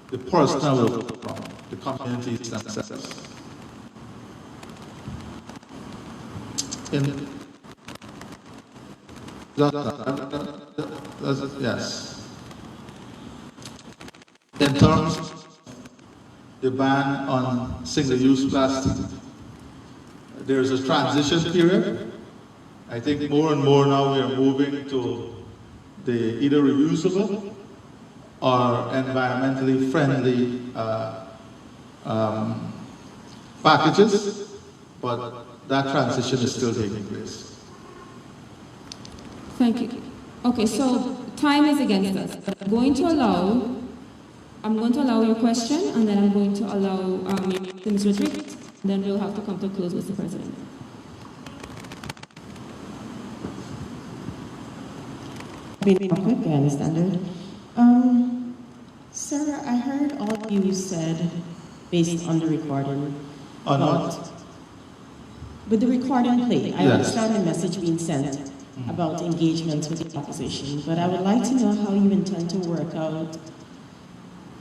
the personnel will come from, the communities themselves. Yes. In terms of the ban on single-use plastic, there is a transition period. I think more and more now we are moving to the either reusable or environmentally friendly packages, but that transition is still taking place. Thank you. Okay, so time is against us. I'm going to allow your question, and then I'm going to allow Ms. Rodriguez, and then we'll have to come to a close, Mr. President. I understand. Sir, I heard all you said based on the recording. On what? With the recording played, I Yes. understand the message being sent about engagements with the opposition, but I would like to know how you intend to work out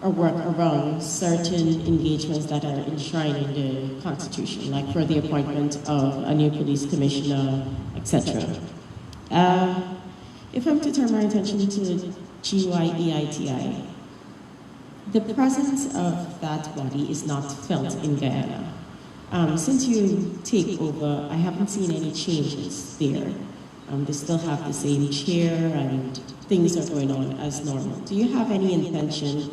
or work around certain engagements that are enshrined in the Constitution, like for the appointment of a new police commissioner, etc. If I'm to turn my attention to GYEITI, the presence of that body is not felt in Guyana. Since you take over, I haven't seen any changes there. They still have the same chair and things are going on as normal. Do you have any intention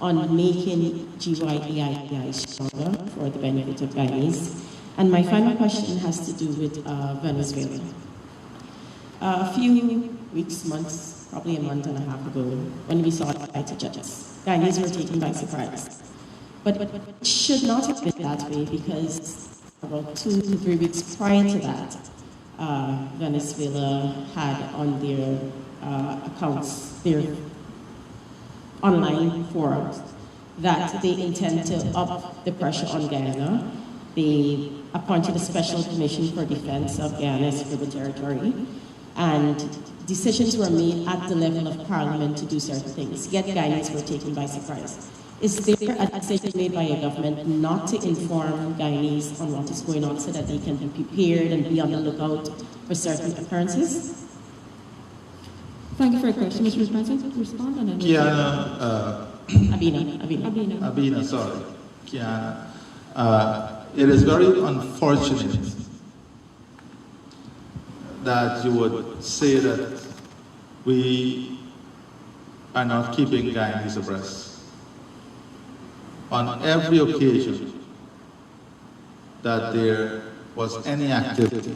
on making GYEITI stronger for the benefit of Guyanese? And my final question has to do with Venezuela. A few weeks, months, probably a month and a half ago, when we saw the fighter jets, Guyanese were taken by surprise. But it should not have been that way, because about 2 to 3 weeks prior to that, Venezuela had on their accounts, their online forums, that they intend to up the pressure on Guyana. They appointed a special commission for defense of Guyana's river territory, and decisions were made at the level of Parliament to do certain things, yet Guyanese were taken by surprise. Is there a decision made by a government not to inform Guyanese on what is going on so that they can be prepared and be on the lookout for certain occurrences? Thank you for your question. Mr. President, respond and then... Kiana, Abina, sorry. Kiana, it is very unfortunate that you would say that we are not keeping Guyanese abreast. On every occasion that there was any activity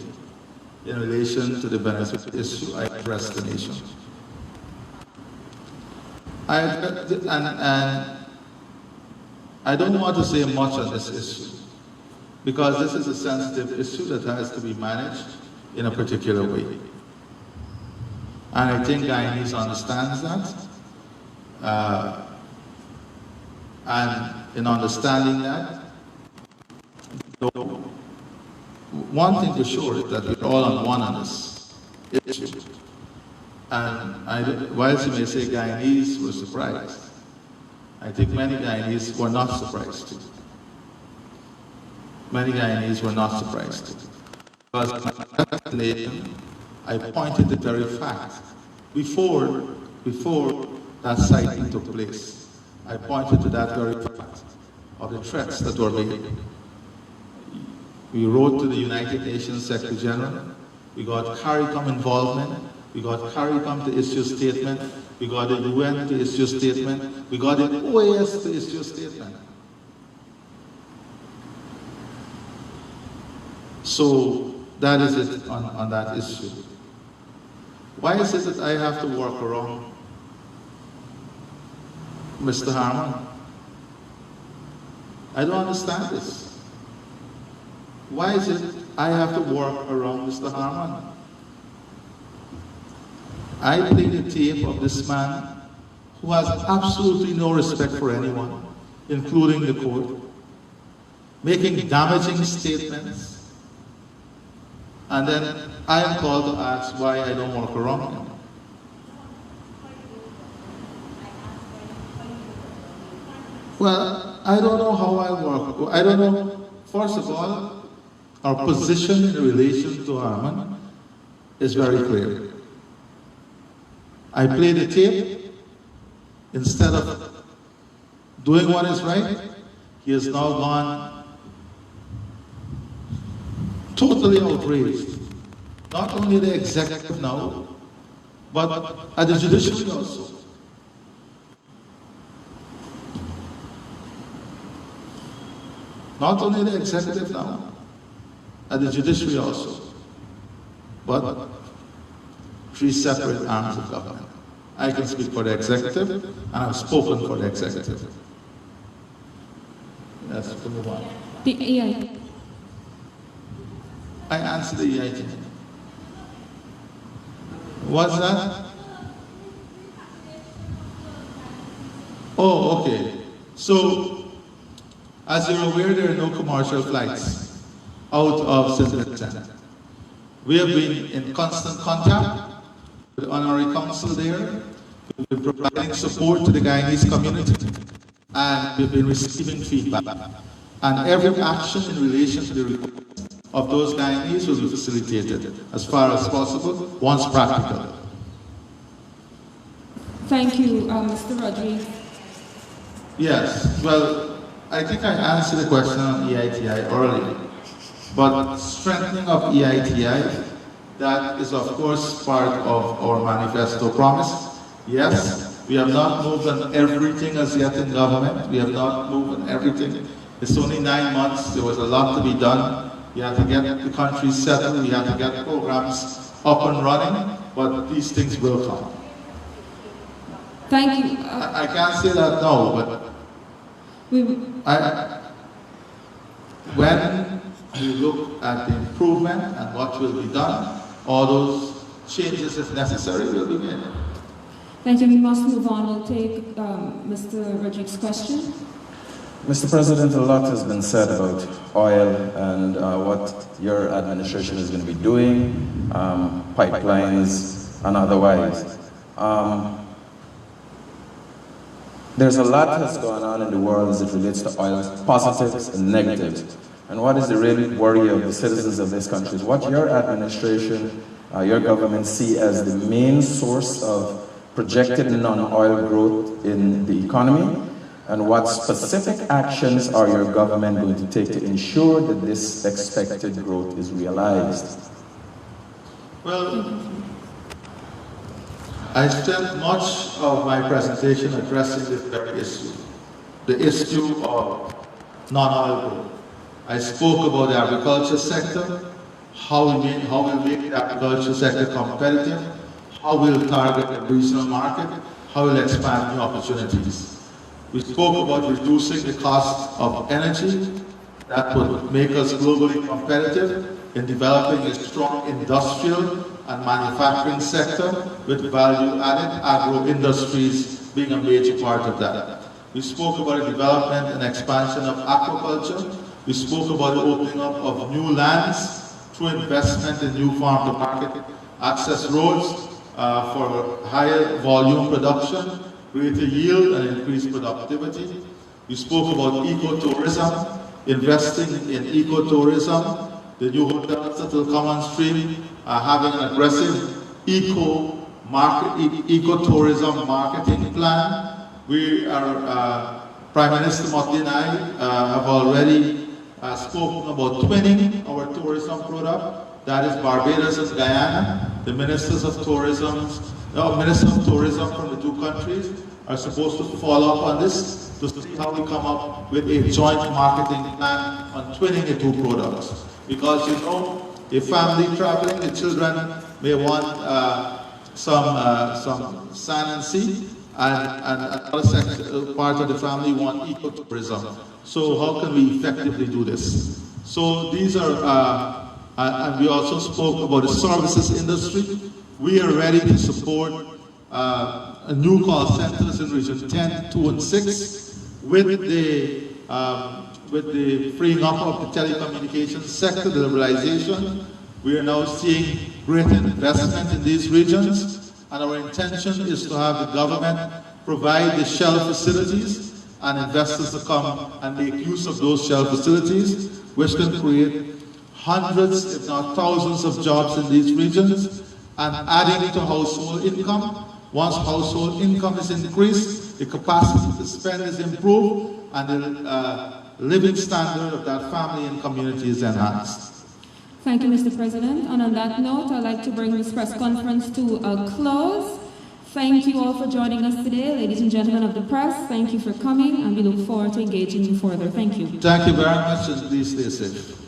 in relation to the Venezuela issue, I addressed the nation. And I don't want to say much on this issue, because this is a sensitive issue that has to be managed in a particular way. And I think Guyanese understands that. And in understanding that, one thing for sure is that we're all on one on this issue. And whilst you may say Guyanese were surprised, I think many Guyanese were not surprised too. Many Guyanese were not surprised too. Because I pointed to the very fact, before that sighting took place, I pointed to that very fact of the threats that were made. We wrote to the United Nations Secretary General, we got CARICOM involvement, we got CARICOM to issue a statement, we got the UN to issue a statement, we got the OAS to issue a statement. So that is it on that issue. Why is it that I have to work around Mr. Harman? I don't understand this. Why is it I have to work around Mr. Harman? I played the tape of this man who has absolutely no respect for anyone, including the court, making damaging statements, and then I am called to ask why I don't work around him. Well, I don't know how I work. I don't know. First of all, our position in relation to Harman is very clear. I play the tape. Instead of doing what is right, he has now gone totally outraged. Not only the executive now, but at the judiciary also. Not only the executive now, at the judiciary also, but three separate arms of government. I can speak for the executive, and I've spoken for the executive. Yes, to move on. The EIT. I answered the EIT. What's that? Oh, okay. So, as you're aware, there are no commercial flights out of St. Vincent. We have been in constant contact with the Honorary Council there. We've been providing support to the Guyanese community, and we've been receiving feedback. And every action in relation to the request of those Guyanese will be facilitated as far as possible, once practical. Thank you, Mr. Rodriguez. Yes, well, I think I answered the question on EITI earlier, but strengthening of EITI, that is of course part of our manifesto promise. Yes, we have not moved on everything as yet in government. We have not moved on everything. It's only 9 months. There was a lot to be done. We have to get the country settled. We have to get programs up and running, but these things will come. Thank you. I can't say that now, but when we look at the improvement and what will be done, all those changes, if necessary, will be made. Thank you. We must move on. We'll take Mr. Rodriguez's question. Mr. President, a lot has been said about oil and what your administration is going to be doing, pipelines and otherwise. There's a lot that's going on in the world as it relates to oil, positives and negatives. And what is the real worry of the citizens of this country is what your administration, your government see as the main source of projected non-oil growth in the economy, and what specific actions are your government going to take to ensure that this expected growth is realized? Well, I spent much of my presentation addressing this very issue, the issue of non-oil growth. I spoke about the agriculture sector, how we make the agriculture sector competitive, how we'll target the regional market, how we'll expand new opportunities. We spoke about reducing the cost of energy that would make us globally competitive in developing a strong industrial and manufacturing sector, with value-added agro-industries being a major part of that. We spoke about the development and expansion of aquaculture. We spoke about the opening up of new lands through investment in new farm-to-market access roads for higher volume production, greater yield, and increased productivity. We spoke about ecotourism, investing in ecotourism. The new hotels that will come on stream are having an aggressive ecotourism marketing plan. We are, Prime Minister Modi and I have already spoken about twinning our tourism product. That is Barbados and Guyana. The Ministers of Tourism from the two countries are supposed to follow up on this to see how we come up with a joint marketing plan on twinning the two products. Because you know, a family traveling, the children may want some sand and sea, and another part of the family want ecotourism. So how can we effectively do this? So these are, and we also spoke about the services industry. We are ready to support new call centers in Region 10, 2, and 6 with the freeing up of the telecommunications sector, the liberalization. We are now seeing greater investment in these regions, and our intention is to have the government provide the shell facilities and investors to come and make use of those shell facilities, which can create hundreds, if not thousands, of jobs in these regions, and adding to household income. Once household income is increased, the capacity to spend is improved, and the living standard of that family and community is enhanced. Thank you, Mr. President. And on that note, I'd like to bring this press conference to a close. Thank you all for joining us today, ladies and gentlemen of the press. Thank you for coming, and we look forward to engaging you further. Thank you. Thank you very much, and please stay safe.